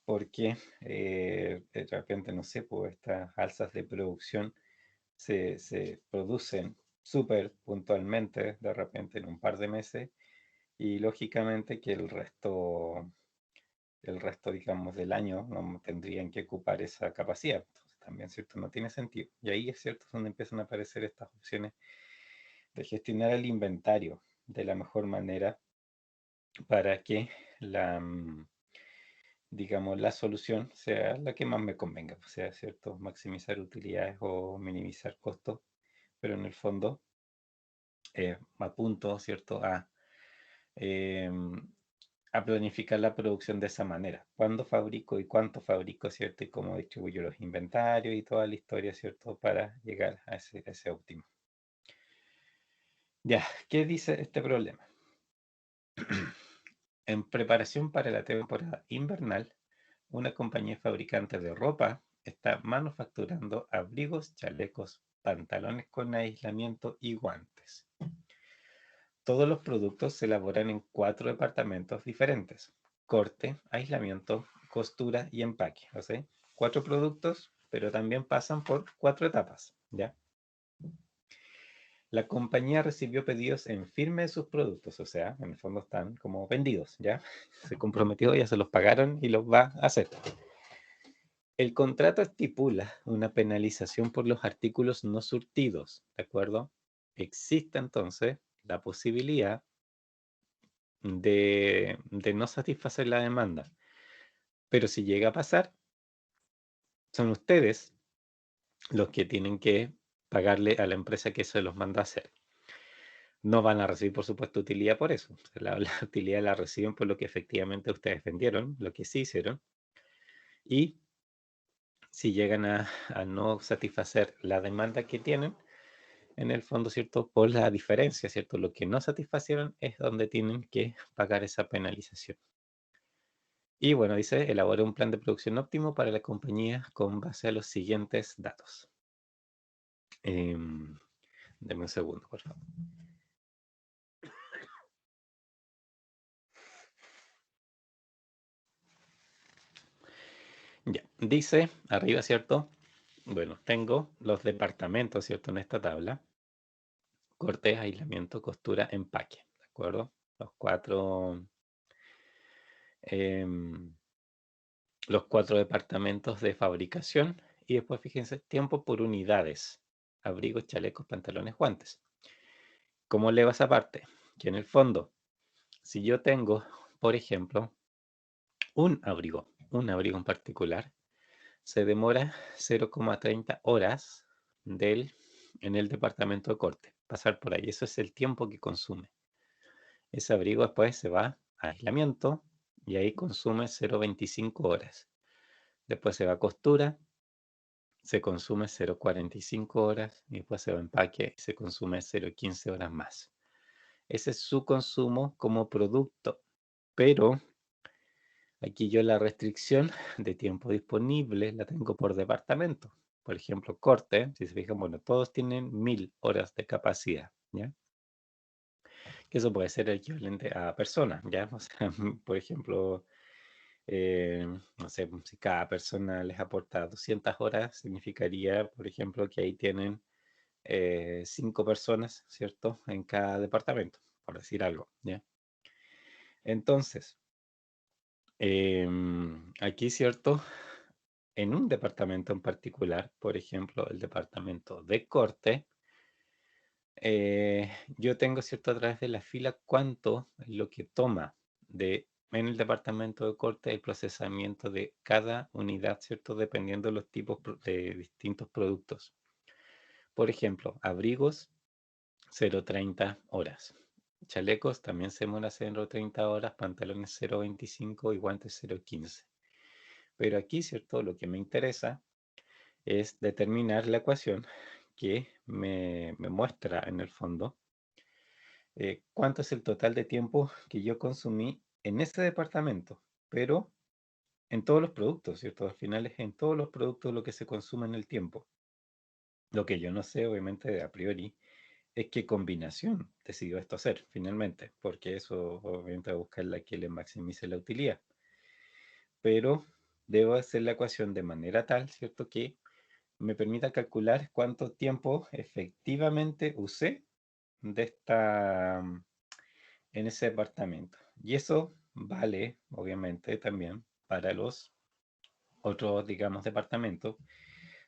porque de repente, no sé, pues estas alzas de producción se producen súper puntualmente, de repente en un par de meses, y lógicamente que el resto, digamos, del año no tendrían que ocupar esa capacidad. Entonces, también, ¿cierto? No tiene sentido. Y ahí es cierto es donde empiezan a aparecer estas opciones de gestionar el inventario de la mejor manera para que digamos, la solución sea la que más me convenga. O sea, ¿cierto? Maximizar utilidades o minimizar costos, pero en el fondo apunto, ¿cierto? Em, a planificar la producción de esa manera. ¿Cuándo fabrico y cuánto fabrico, cierto? Y cómo distribuyo los inventarios y toda la historia, ¿cierto? Para llegar a ese óptimo. Ya, ¿qué dice este problema? En preparación para la temporada invernal, una compañía fabricante de ropa está manufacturando abrigos, chalecos, pantalones con aislamiento y guantes. Todos los productos se elaboran en 4 departamentos diferentes: corte, aislamiento, costura y empaque. O sea, 4 productos, pero también pasan por 4 etapas, ¿ya? La compañía recibió pedidos en firme de sus productos, o sea, en el fondo están como vendidos, ¿ya? Se comprometió, ya se los pagaron y los va a hacer. El contrato estipula una penalización por los artículos no surtidos, ¿de acuerdo? Existe entonces la posibilidad de no satisfacer la demanda. Pero si llega a pasar, son ustedes los que tienen que pagarle a la empresa que se los manda a hacer. No van a recibir, por supuesto, utilidad por eso. La utilidad la reciben por lo que efectivamente ustedes vendieron, lo que sí hicieron. Y si llegan a no satisfacer la demanda que tienen, en el fondo, ¿cierto? Por la diferencia, ¿cierto? Lo que no satisfacieron es donde tienen que pagar esa penalización. Y bueno, dice, elabora un plan de producción óptimo para la compañía con base a los siguientes datos. Deme un segundo, por favor. Ya, dice arriba, ¿cierto? Bueno, tengo los departamentos, ¿cierto? En esta tabla. Corte, aislamiento, costura, empaque, ¿de acuerdo? Em, los cuatro departamentos de fabricación. Y después, fíjense, tiempo por unidades. Abrigos, chalecos, pantalones, guantes. ¿Cómo le vas aparte? Que en el fondo, si yo tengo, por ejemplo, un abrigo en particular, se demora 0,30 horas en el departamento de corte, pasar por ahí. Eso es el tiempo que consume. Ese abrigo después se va a aislamiento y ahí consume 0,25 horas. Después se va a costura, se consume 0,45 horas y después se va a empaque y se consume 0,15 horas más. Ese es su consumo como producto, pero aquí yo la restricción de tiempo disponible la tengo por departamento. Por ejemplo, corte, si se fijan, bueno, todos tienen 1000 horas de capacidad, ¿ya? Que eso puede ser el equivalente a personas, ¿ya? O sea, por ejemplo, no sé, si cada persona les aporta 200 horas, significaría, por ejemplo, que ahí tienen 5 personas, ¿cierto? En cada departamento, por decir algo, ¿ya? Entonces, aquí, ¿cierto? En un departamento en particular, por ejemplo, el departamento de corte, yo tengo, ¿cierto? A través de la fila cuánto es lo que toma de en el departamento de corte el procesamiento de cada unidad, ¿cierto? Dependiendo de los tipos de distintos productos. Por ejemplo, abrigos, 0,30 horas. Chalecos también se demora 0,30 horas, pantalones 0,25 y guantes 0,15. Pero aquí, ¿cierto? Lo que me interesa es determinar la ecuación que me muestra en el fondo cuánto es el total de tiempo que yo consumí en ese departamento, pero en todos los productos, ¿cierto? Al final es en todos los productos lo que se consume en el tiempo. Lo que yo no sé, obviamente, a priori, es qué combinación decidió esto hacer finalmente, porque eso obviamente va a buscar la que le maximice la utilidad. Pero debo hacer la ecuación de manera tal, ¿cierto? Que me permita calcular cuánto tiempo efectivamente usé de en ese departamento. Y eso vale, obviamente, también para los otros, digamos, departamentos,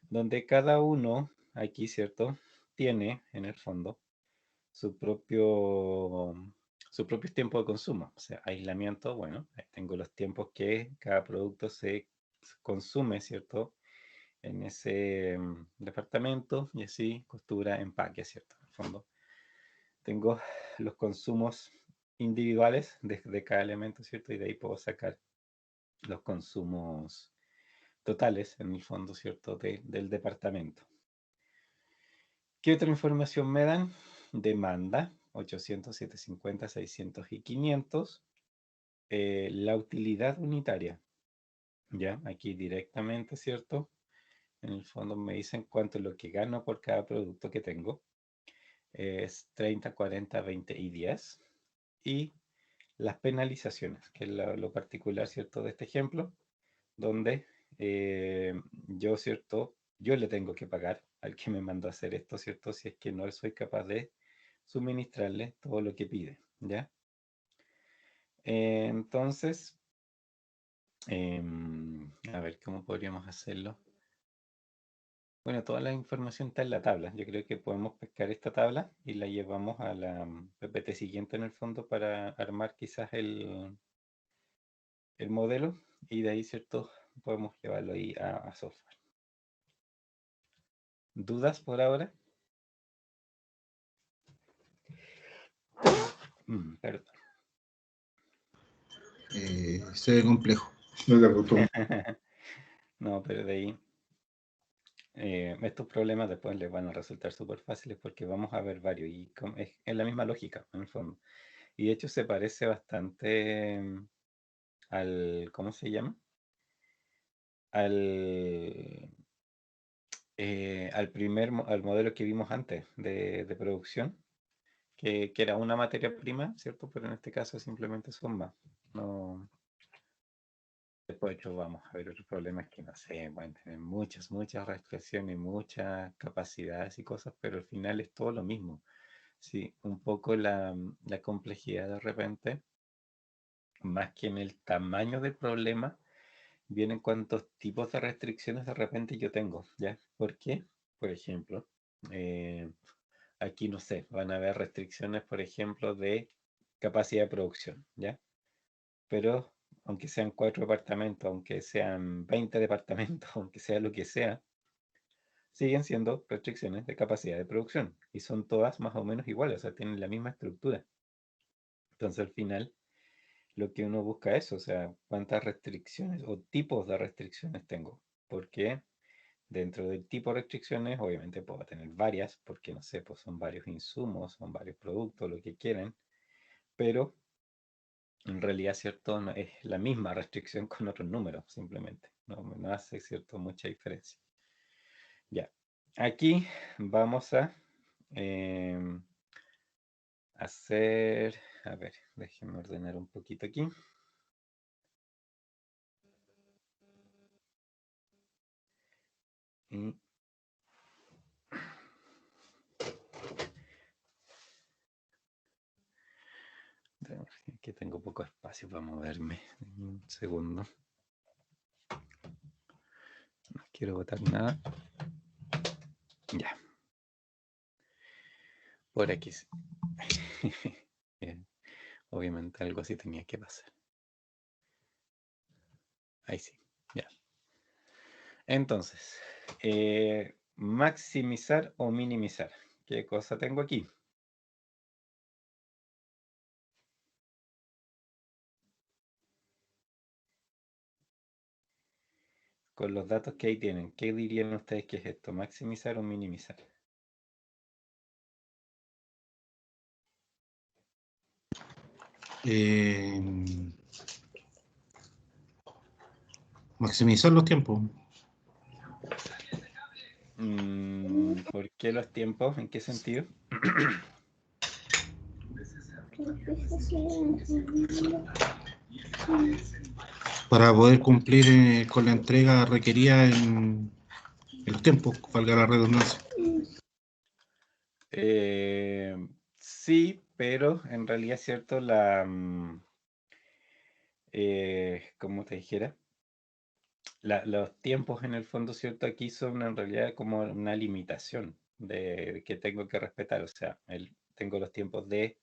donde cada uno aquí, ¿cierto? Tiene en el fondo su propio, su propio tiempo de consumo. O sea, aislamiento, bueno, ahí tengo los tiempos que cada producto se consume, ¿cierto? En ese departamento y así costura, empaque, ¿cierto? En el fondo tengo los consumos individuales de cada elemento, ¿cierto? Y de ahí puedo sacar los consumos totales, en el fondo, ¿cierto? Del departamento. ¿Qué otra información me dan? Demanda, 800, 750, 600 y 500. La utilidad unitaria, ¿ya? Aquí directamente, ¿cierto? En el fondo me dicen cuánto es lo que gano por cada producto que tengo. Es 30, 40, 20 y 10. Y las penalizaciones, que es lo particular, ¿cierto? De este ejemplo, donde yo, ¿cierto? Yo le tengo que pagar al que me mandó a hacer esto, ¿cierto? Si es que no soy capaz de suministrarle todo lo que pide, ¿ya? Entonces, a ver, ¿cómo podríamos hacerlo? Bueno, toda la información está en la tabla. Yo creo que podemos pescar esta tabla y la llevamos a la PPT siguiente en el fondo para armar quizás el modelo y de ahí, ¿cierto? Podemos llevarlo ahí a software. ¿Dudas por ahora? Perdón. Se ve complejo. No te preocupes. No, pero de ahí estos problemas después les van a resultar súper fáciles porque vamos a ver varios y es la misma lógica en el fondo. Y de hecho se parece bastante ¿cómo se llama? Al, al modelo que vimos antes de producción, que era una materia prima, ¿cierto? Pero en este caso simplemente son más. No, después, de hecho, vamos a ver otros problemas que no sé, pueden tener muchas restricciones, muchas capacidades y cosas, pero al final es todo lo mismo. Sí, un poco la complejidad de repente, más que en el tamaño del problema, vienen cuántos tipos de restricciones de repente yo tengo, ¿ya? ¿Por qué? Por ejemplo, eh, aquí no sé, van a haber restricciones, por ejemplo, de capacidad de producción, ¿ya? Pero aunque sean 4 departamentos, aunque sean 20 departamentos, aunque sea lo que sea, siguen siendo restricciones de capacidad de producción y son todas más o menos iguales, o sea, tienen la misma estructura. Entonces al final lo que uno busca es, o sea, cuántas restricciones o tipos de restricciones tengo. Porque dentro del tipo de restricciones, obviamente puedo tener varias, porque no sé, pues son varios insumos, son varios productos, lo que quieren, pero en realidad, ¿cierto? No, es la misma restricción con otros números, simplemente. No hace, ¿cierto? Mucha diferencia. Ya. Aquí vamos a em, hacer, a ver, déjenme ordenar un poquito aquí. Y aquí tengo poco espacio para moverme. Un segundo. No quiero botar nada. Ya. Por aquí sí. Bien. Obviamente algo así tenía que pasar. Ahí sí, ya. Entonces, maximizar o minimizar. ¿Qué cosa tengo aquí? Con los datos que ahí tienen, ¿qué dirían ustedes que es esto? ¿Maximizar o minimizar? Maximizar los tiempos. ¿Por qué los tiempos? ¿En qué sentido? Para poder cumplir con la entrega requerida en los tiempos, valga la redundancia. Sí, pero en realidad es cierto como te dijera, los tiempos en el fondo, cierto, aquí son en realidad como una limitación de que tengo que respetar. O sea, tengo los tiempos de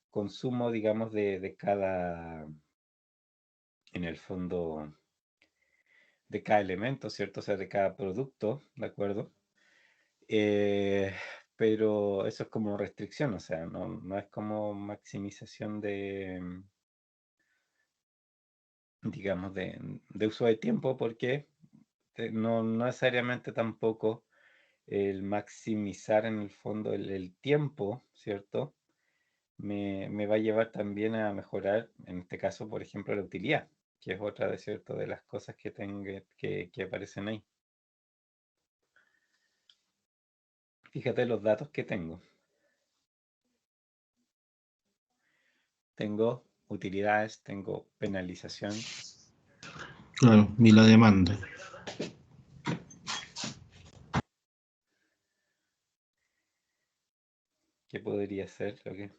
consumo, digamos, de cada, en el fondo, de cada elemento, ¿cierto? O sea, de cada producto, ¿de acuerdo? Eh, pero eso es como restricción, o sea, no es como maximización de, digamos, de uso de tiempo, porque no necesariamente tampoco el maximizar en el fondo el tiempo, ¿cierto? Me va a llevar también a mejorar, en este caso, por ejemplo, la utilidad, que es otra de cierto de las cosas que que aparecen ahí. Fíjate los datos que tengo. Tengo utilidades, tengo penalización. Claro, y la demanda. ¿Qué podría ser lo que?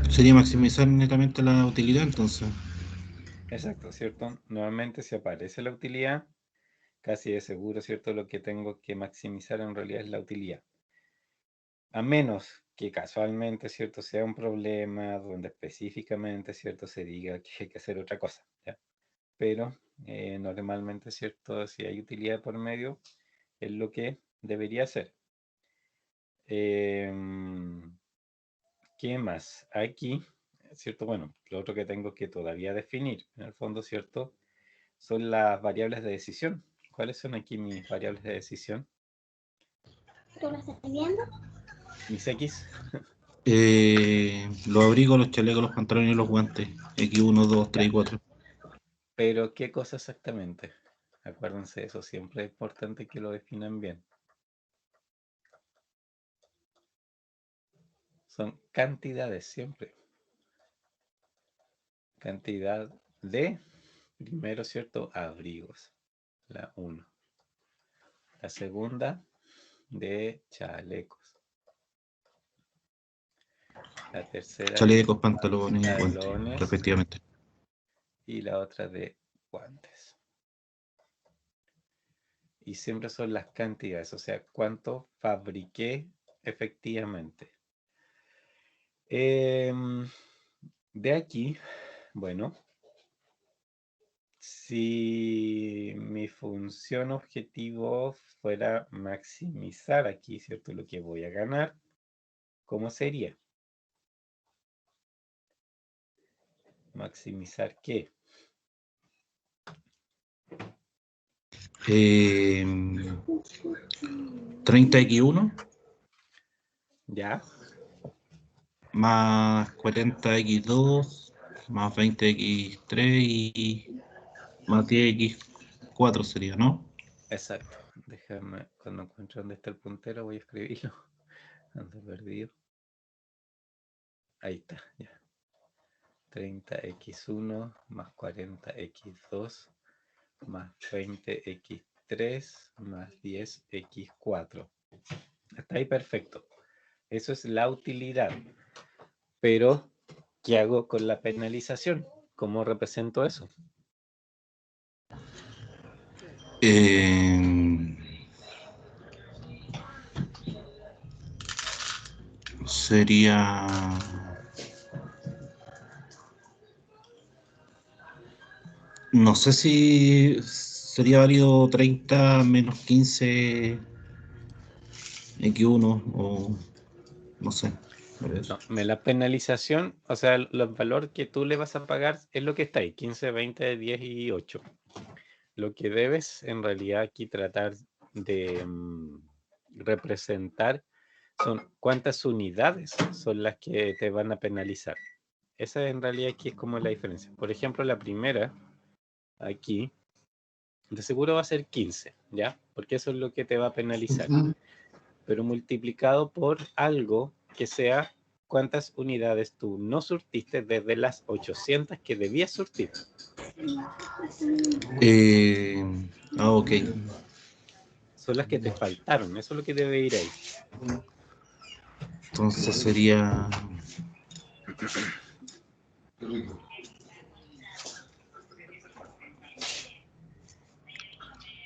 Sería maximizar netamente la utilidad, entonces. Exacto, ¿cierto? Nuevamente, si aparece la utilidad, casi de seguro, ¿cierto? Lo que tengo que maximizar en realidad es la utilidad. A menos que casualmente, ¿cierto? Sea un problema donde específicamente, ¿cierto? Se diga que hay que hacer otra cosa, ¿ya? Pero normalmente, ¿cierto? Si hay utilidad por medio, es lo que debería hacer. ¿Qué más? Aquí, ¿cierto? Bueno, lo otro que tengo que todavía definir, en el fondo, ¿cierto? Son las variables de decisión. ¿Cuáles son aquí mis variables de decisión? ¿Tú lo estás viendo? Mis X. Los abrigos, los chalecos, los pantalones y los guantes. X1, 2, 3 y Ya. 4. Pero, ¿qué cosa exactamente? Acuérdense, eso siempre es importante que lo definan bien. Son cantidades siempre. Cantidad de, primero, ¿cierto? Abrigos. La 1. La segunda, de chalecos. La tercera, de Chalecos, pantalones y guantes, pantalones. respectivamente. Y la otra de guantes. Y siempre son las cantidades, o sea, cuánto fabriqué efectivamente. De aquí, bueno, si mi función objetivo fuera maximizar aquí, ¿cierto? Lo que voy a ganar, ¿cómo sería? ¿Maximizar qué? 30x1 ¿Ya? más 40x2 más 20x3 y más 10x4 sería, ¿no? Exacto. Déjame, cuando encuentre dónde está el puntero, voy a escribirlo. Ando perdido. Ahí está, ya. 30x1 más 40x2 más 20x3 más 10x4. Hasta ahí perfecto. Eso es la utilidad. Pero, ¿qué hago con la penalización? ¿Cómo represento eso? Sería No sé si sería válido 30 menos 15 X1 o no sé. A ver. No, la penalización, o sea, el valor que tú le vas a pagar es lo que está ahí, 15, 20, 10 y 8. Lo que debes en realidad aquí tratar de representar son cuántas unidades son las que te van a penalizar. Esa en realidad aquí es como la diferencia. Por ejemplo, la primera, aquí, de seguro va a ser 15, ¿ya? Porque eso es lo que te va a penalizar. Pero multiplicado por algo que sea cuántas unidades tú no surtiste desde las 800 que debías surtir. Ok. Son las que te faltaron, eso es lo que debe ir ahí. Entonces sería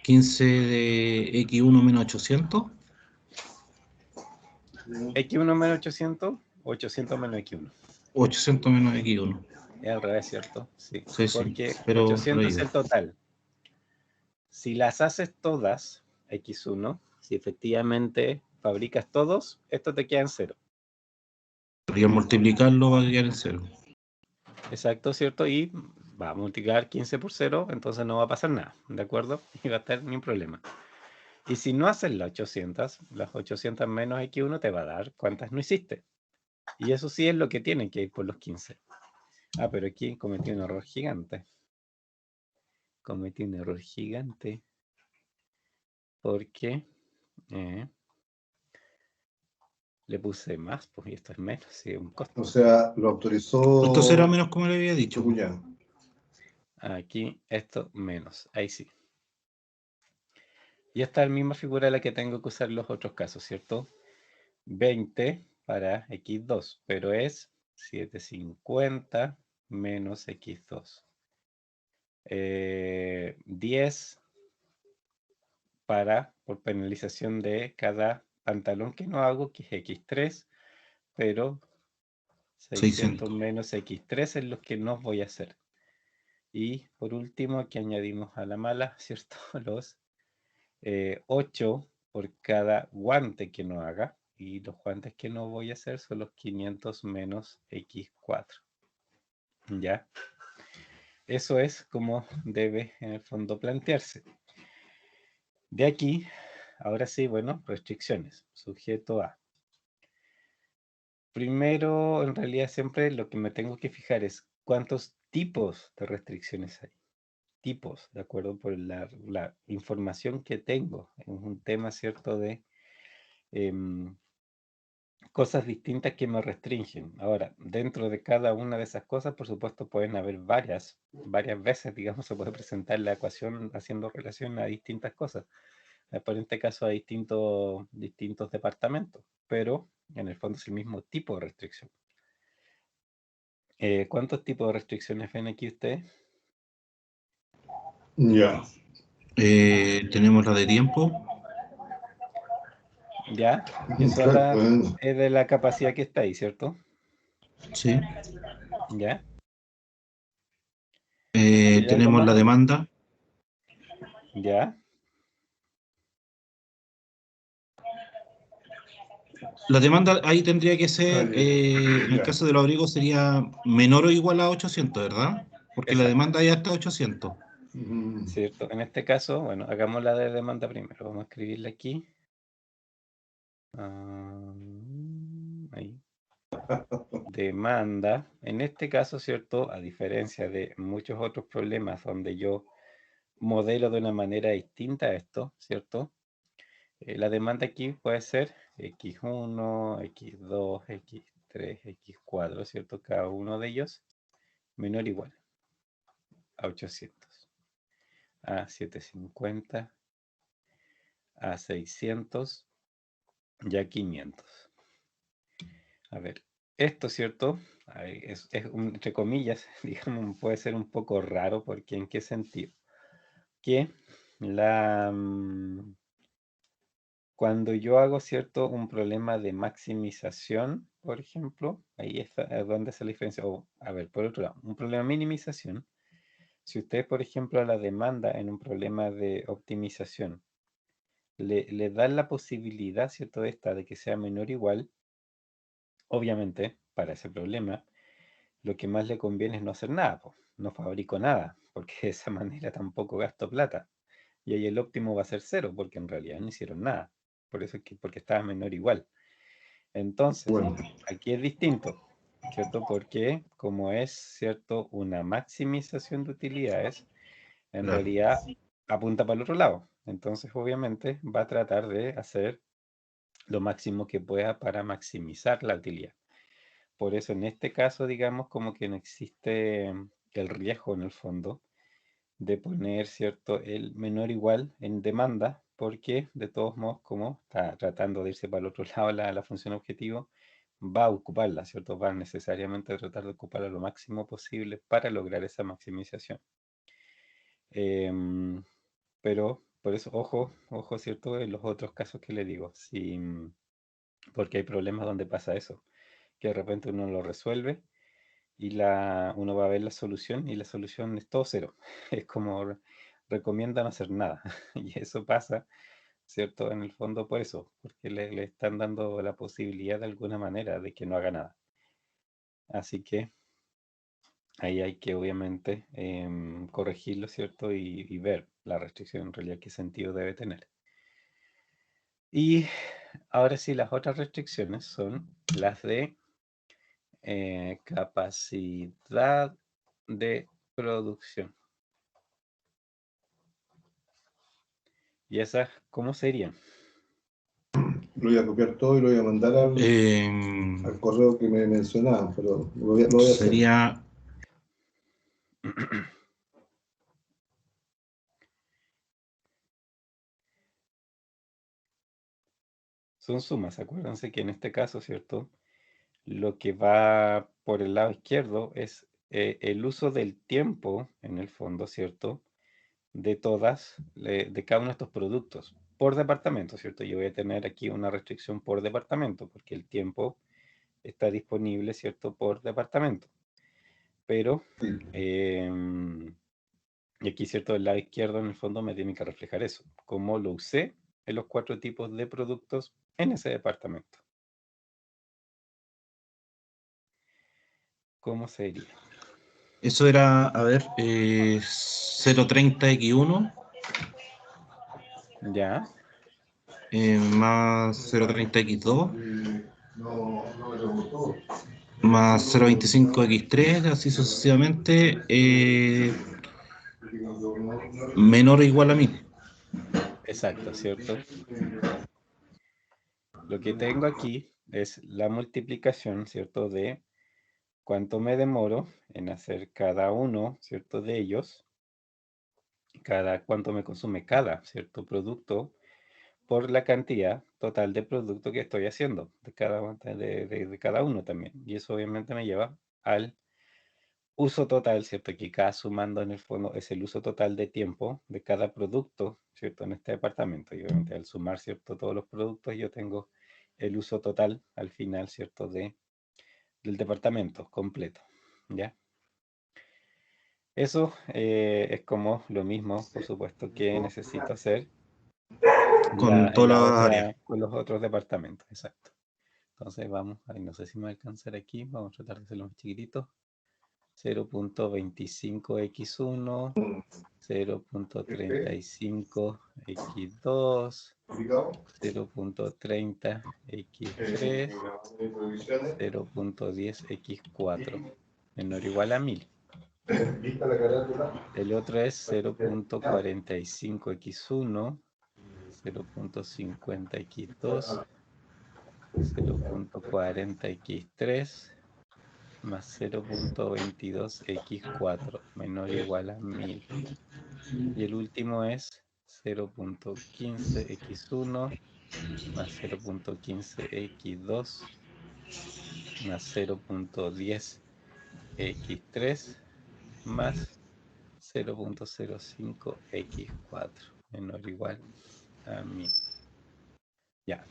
15 de X1 menos 800. X1 menos 800, 800 menos X1. 800 menos X1. Es al revés, ¿cierto? Sí, Sí, sí, porque pero 800 es el total. Si las haces todas, X1, si efectivamente fabricas todos, esto te queda en 0. podría multiplicarlo, va a quedar en 0. Exacto, ¿cierto? Y va a multiplicar 15 por 0, entonces no va a pasar nada, ¿de acuerdo? Y va a estar ni un problema. Y si no haces las 800 menos X1 te va a dar cuántas no hiciste. Y eso sí es lo que tiene que ir por los 15. Ah, pero aquí cometí un error gigante. Cometí un error gigante. Porque le puse más, pues, y esto es menos, sí, un costo. O sea, lo autorizó. Entonces era menos como le había dicho. tu cuñado. Aquí esto menos, ahí sí. Y esta es la misma figura la que tengo que usar en los otros casos, ¿cierto? 20 para X2, pero es 750 menos X2. 10 por penalización de cada pantalón que no hago, que es X3, pero 600 menos X3 es lo que no voy a hacer. Y por último, aquí añadimos a la mala, ¿cierto? Los 8 por cada guante que no haga. Y los guantes que no voy a hacer son los 500 menos X4. ¿Ya? Eso es como debe en el fondo plantearse. De aquí, ahora sí, bueno, restricciones. Sujeto a. Primero, en realidad siempre lo que me tengo que fijar es cuántos tipos de restricciones hay. Tipos, ¿de acuerdo? Por la información que tengo. Es un tema, ¿cierto? De cosas distintas que me restringen. Ahora, dentro de cada una de esas cosas, por supuesto, pueden haber varias veces, digamos, se puede presentar la ecuación haciendo relación a distintas cosas. Por este caso, a distintos departamentos, pero en el fondo es el mismo tipo de restricción. ¿Cuántos tipos de restricciones ven aquí ustedes? Ya. Tenemos la de tiempo. ¿Ya? Eso es de la capacidad que está ahí, ¿cierto? Sí. ¿Ya? Tenemos la demanda. ¿Ya? La demanda ahí tendría que ser, en el caso de los abrigos sería menor o igual a 800, ¿verdad? Porque la Exacto. demanda ya está a 800. ¿Cierto? En este caso, bueno, hagamos la de demanda primero. Vamos a escribirla aquí. Ahí. Demanda. En este caso, ¿cierto? A diferencia de muchos otros problemas donde yo modelo de una manera distinta a esto, ¿cierto? La demanda aquí puede ser X1, X2, X3, X4, ¿cierto? Cada uno de ellos menor o igual a 800, a 750, a 600 y a 500. A ver, esto, ¿cierto? Es entre comillas, digamos, puede ser un poco raro porque ¿en qué sentido? Que cuando yo hago, ¿cierto? Un problema de maximización, por ejemplo, ahí es donde hace la diferencia. O, a ver, por otro lado, un problema de minimización. si usted, por ejemplo, a la demanda en un problema de optimización, le dan la posibilidad, ¿cierto? De que sea menor o igual, obviamente, para ese problema, lo que más le conviene es no hacer nada, po. No fabrico nada, porque de esa manera tampoco gasto plata. Y ahí el óptimo va a ser 0, porque en realidad no hicieron nada. Por eso es que, porque estaba menor o igual. Entonces, Bueno, aquí es distinto, ¿cierto? Porque como es, ¿cierto? Una maximización de utilidades, en Claro. realidad apunta para el otro lado. Entonces, obviamente, va a tratar de hacer lo máximo que pueda para maximizar la utilidad. Por eso, en este caso, digamos, como que no existe el riesgo en el fondo de poner, ¿cierto?, el menor igual en demanda, porque de todos modos, como está tratando de irse para el otro lado la función objetivo, va a ocuparla, ¿cierto? Va necesariamente a tratar de ocuparla lo máximo posible para lograr esa maximización. Pero por eso, ojo, ¿cierto? En los otros casos que le digo, sí, porque hay problemas donde pasa eso, que de repente uno lo resuelve y uno va a ver la solución y la solución es todo 0. Es como recomiendan hacer nada. Y eso pasa, ¿cierto? En el fondo por eso, porque le están dando la posibilidad de alguna manera de que no haga nada. Así que ahí hay que obviamente corregirlo, ¿cierto? Y ver la restricción en realidad qué sentido debe tener. Y ahora sí, las otras restricciones son las de capacidad de producción. ¿Y esas cómo serían? lo voy a copiar todo y lo voy a mandar al correo que me mencionaban, pero lo voy a hacer. Sería Son sumas, acuérdense que en este caso, ¿cierto? Lo que va por el lado izquierdo es el uso del tiempo, en el fondo, ¿cierto? De cada uno de estos productos por departamento, ¿cierto? Yo voy a tener aquí una restricción por departamento, porque el tiempo está disponible, ¿cierto? Por departamento. Pero, Sí. y aquí, ¿cierto? El lado izquierdo, en el fondo, me tiene que reflejar eso. Cómo lo usé en los 4 tipos de productos en ese departamento. ¿Cómo sería? Eso era, a ver, 0.30x1 ¿Ya? más 0.30x2 No me lo gustó. más 0.25x3, así sucesivamente, menor o igual a 1000. Exacto, ¿cierto? Lo que tengo aquí es la multiplicación, ¿cierto? De cuánto me demoro en hacer cada uno, ¿cierto? De ellos, cuánto me consume cada, ¿cierto? Producto por la cantidad total de producto que estoy haciendo, de cada uno también. Y eso obviamente me lleva al uso total, ¿cierto? Que cada sumando en el fondo es el uso total de tiempo de cada producto, ¿cierto? En este departamento. Y obviamente al sumar, ¿cierto? Todos los productos yo tengo el uso total al final, ¿cierto? Del departamento completo, ¿ya? Eso es como lo mismo, por supuesto, que necesito hacer Con en todas las áreas. con los otros departamentos, exacto. Entonces vamos, ahí no sé si me va a alcanzar aquí, vamos a tratar de hacerlo más chiquitito. 0.25x1, 0.35x2, 0.30x3, 0.10x4, menor o igual a 1000. El otro es 0.45x1, 0.50x2, 0.40x3, más 0.22x4, menor o igual a 1000. Y el último es 0.15x1 más 0.15x2 más 0.10x3 más 0.05x4, menor o igual a 1000. Ya.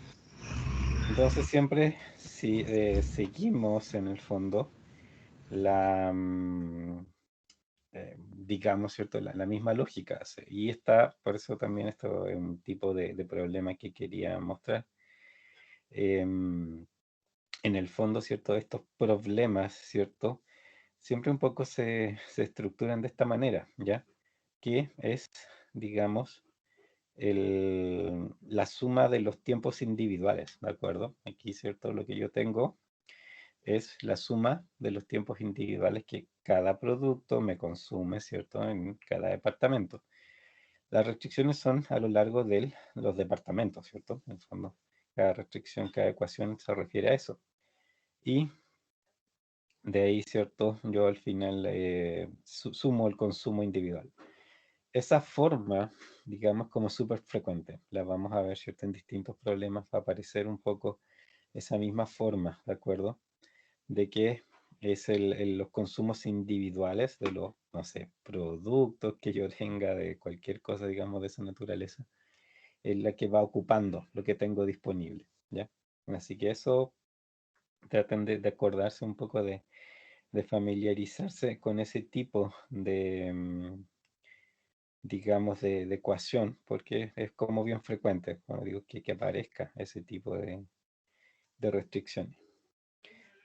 Entonces siempre si seguimos en el fondo la digamos, ¿cierto? La misma lógica. Y está, por eso también esto es un tipo de problema que quería mostrar. En el fondo, ¿cierto? Estos problemas, ¿cierto? Siempre un poco se estructuran de esta manera, ¿ya? Que es, digamos, la suma de los tiempos individuales, ¿de acuerdo? Aquí, ¿cierto? Lo que yo tengo es la suma de los tiempos individuales que cada producto me consume, ¿cierto? En cada departamento. Las restricciones son a lo largo de los departamentos, ¿cierto? En el fondo, cada restricción, cada ecuación se refiere a eso. Y de ahí, ¿cierto? Yo al final sumo el consumo individual. Esa forma, digamos, como súper frecuente, la vamos a ver, ¿cierto? En distintos problemas va a aparecer un poco esa misma forma, ¿de acuerdo? De que es los consumos individuales de los, no sé, productos que yo tenga de cualquier cosa, digamos, de esa naturaleza, es la que va ocupando lo que tengo disponible, ¿ya? Así que eso, traten de acordarse un poco de familiarizarse con ese tipo de, digamos, de ecuación, porque es como bien frecuente, como digo, que aparezca ese tipo de restricciones.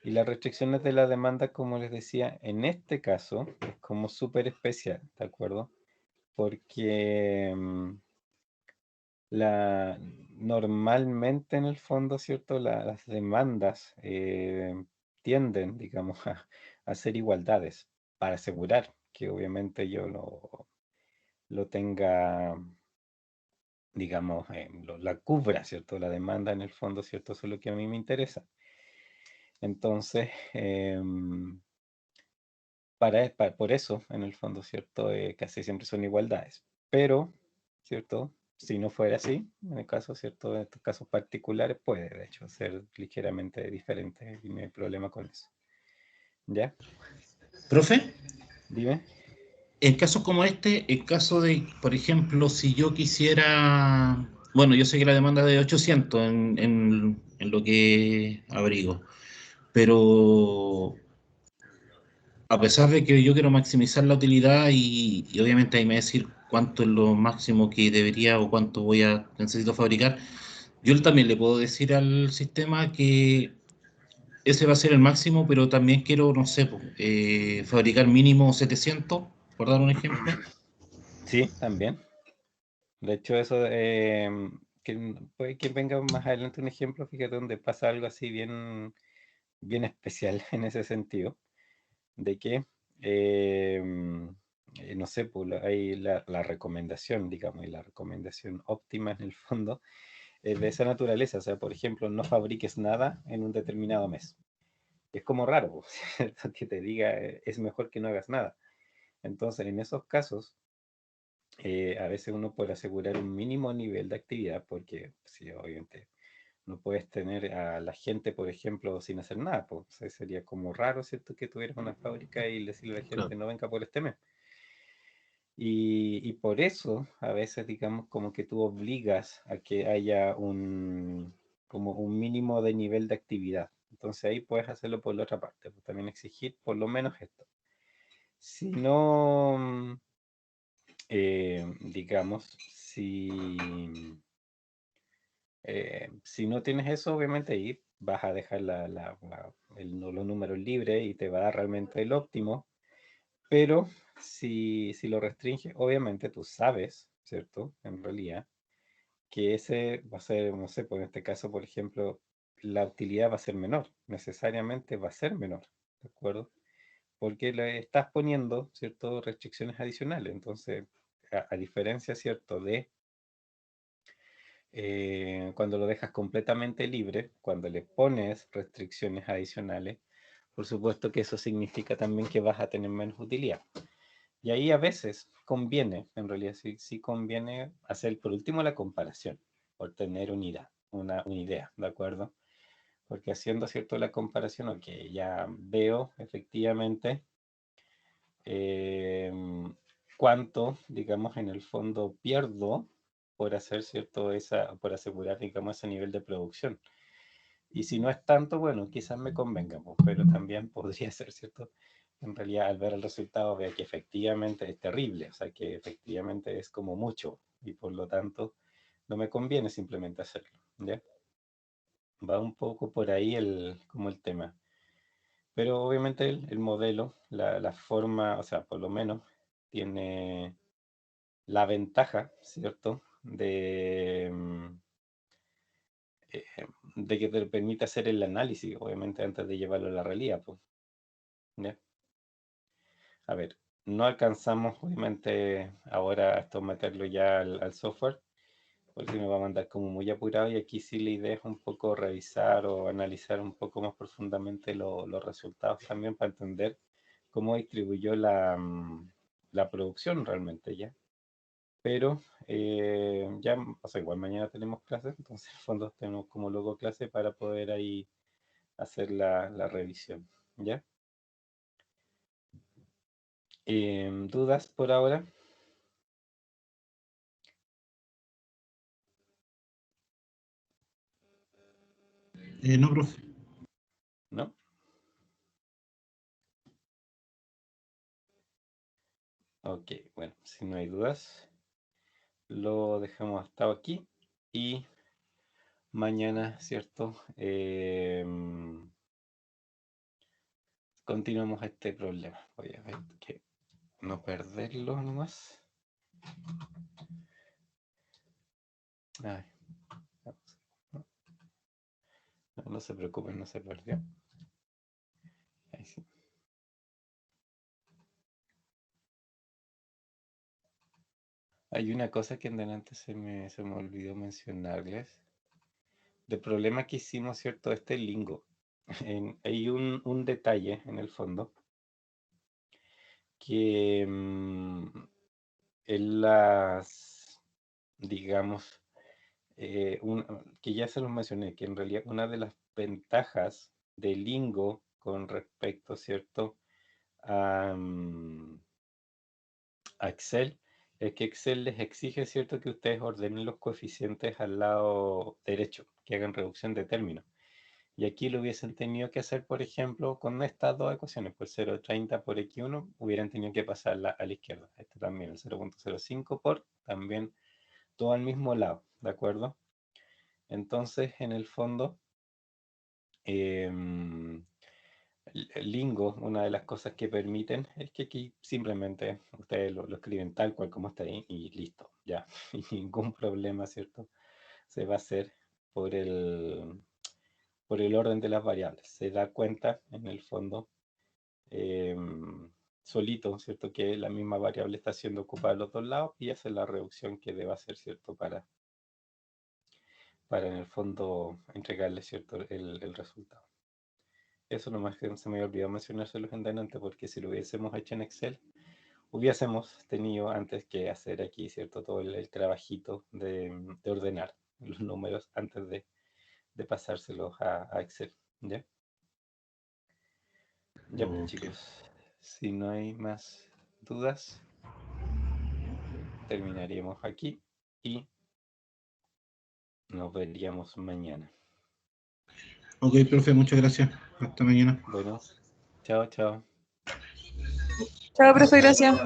Y las restricciones de la demanda, como les decía, en este caso es como súper especial, ¿de acuerdo? Porque normalmente en el fondo, ¿cierto? Las demandas tienden, digamos, a ser igualdades para asegurar que obviamente yo lo tenga, digamos, la cubra, ¿cierto? La demanda en el fondo, ¿cierto? Eso es lo que a mí me interesa. Entonces, por eso, en el fondo, ¿cierto? Casi siempre son igualdades. Pero, ¿cierto? Si no fuera así, en el caso, ¿cierto? En estos casos particulares puede, de hecho, ser ligeramente diferente y no hay problema con eso. ¿Ya? Profe, Dime. en casos como este, en caso de, por ejemplo, si yo quisiera, bueno, yo sé que la demanda es de 800 en lo que abrigo, pero a pesar de que yo quiero maximizar la utilidad y obviamente ahí me va a decir cuánto es lo máximo que debería o cuánto necesito fabricar, yo también le puedo decir al sistema que ese va a ser el máximo, pero también quiero, no sé, fabricar mínimo 700, por dar un ejemplo. Sí, también. De hecho, eso, puede que venga más adelante un ejemplo, fíjate, donde pasa algo así bien, bien especial en ese sentido, de que, no sé, pues hay la recomendación, digamos, y la recomendación óptima en el fondo es de esa naturaleza. O sea, por ejemplo, no fabriques nada en un determinado mes. Es como raro, ¿cierto? Que te diga, es mejor que no hagas nada. Entonces, en esos casos, a veces uno puede asegurar un mínimo nivel de actividad, porque si obviamente no puedes tener a la gente, por ejemplo, sin hacer nada, pues o sea, sería como raro, ¿cierto? Que tuvieras una fábrica y decirle a la gente Claro. no venga por este mes. Y por eso, a veces, digamos, como que tú obligas a que haya como un mínimo de nivel de actividad. Entonces ahí puedes hacerlo por la otra parte, pues también exigir por lo menos esto. Si no, digamos, si no tienes eso, obviamente ahí vas a dejar los números libres y te va a dar realmente el óptimo. Pero si lo restringes, obviamente tú sabes, ¿cierto? En realidad, que ese va a ser, no sé, pues en este caso, por ejemplo, la utilidad va a ser menor, necesariamente va a ser menor, ¿de acuerdo? Porque le estás poniendo, ¿cierto? Restricciones adicionales. Entonces, a diferencia, ¿cierto? De cuando lo dejas completamente libre, cuando le pones restricciones adicionales, por supuesto que eso significa también que vas a tener menos utilidad. Y ahí a veces conviene, en realidad sí conviene hacer por último la comparación, por tener una idea, ¿de acuerdo? Porque haciendo, ¿cierto? La comparación, ok, ya veo efectivamente eh, cuánto, digamos, en el fondo pierdo por hacer, ¿cierto? Por asegurar, digamos, ese nivel de producción. Y si no es tanto, bueno, quizás me convenga, pues, pero también podría ser, ¿cierto? en realidad al ver el resultado vea que efectivamente es terrible, o sea, que efectivamente es como mucho, y por lo tanto no me conviene simplemente hacerlo, ¿ya? Va un poco por ahí como el tema. Pero obviamente el modelo, la forma, o sea, por lo menos tiene la ventaja, ¿cierto? Eh, de que te permite hacer el análisis, obviamente, antes de llevarlo a la realidad, pues, ¿ya? A ver, no alcanzamos, obviamente, ahora esto meterlo ya al software, porque me va a mandar como muy apurado, y aquí sí la idea es un poco revisar o analizar un poco más profundamente los resultados también para entender cómo distribuyó la producción realmente ya. Pero ya, o sea, igual mañana tenemos clases, entonces en el fondo tenemos como luego clase para poder ahí hacer la revisión, ¿ya? ¿Dudas por ahora? No, profe. ¿No? Ok, bueno, si no hay dudas, lo dejamos hasta aquí y mañana, ¿cierto? Continuamos este problema. Voy a ver que no perderlo nomás. Ay, no se preocupen, no se perdió. Ahí sí. Hay una cosa que en delante se me olvidó mencionarles. Del problema que hicimos, ¿cierto? Este lingo. Hay un detalle en el fondo que en las, digamos, que ya se los mencioné, que en realidad una de las ventajas del lingo con respecto, ¿cierto? A Excel, es que Excel les exige, ¿cierto?, que ustedes ordenen los coeficientes al lado derecho, que hagan reducción de términos. Y aquí lo hubiesen tenido que hacer, por ejemplo, con estas dos ecuaciones, por 0,30 por X1, hubieran tenido que pasarla a la izquierda. Este también, el 0,05 por, también todo al mismo lado, ¿de acuerdo? Entonces, en el fondo, el Lingo, una de las cosas que permiten es que aquí simplemente ustedes lo escriben tal cual como está ahí y listo, ya. Y ningún problema, ¿cierto? Se va a hacer por por el orden de las variables. Se da cuenta, en el fondo, solito, ¿cierto? Que la misma variable está siendo ocupada en los dos lados y hace la reducción que deba hacer, ¿cierto? Para en el fondo entregarle, ¿cierto? El resultado. Eso nomás que se me había olvidado mencionárselos en delante, porque si lo hubiésemos hecho en Excel, hubiésemos tenido antes que hacer aquí, ¿cierto? Todo el trabajito de ordenar los números antes de pasárselos a Excel, ¿ya? Ya, pues, Okay. chicos, si no hay más dudas, terminaríamos aquí y nos veríamos mañana. Ok, profe, muchas gracias. Hasta mañana. Bueno, chao, chao. Chao, profe, gracias.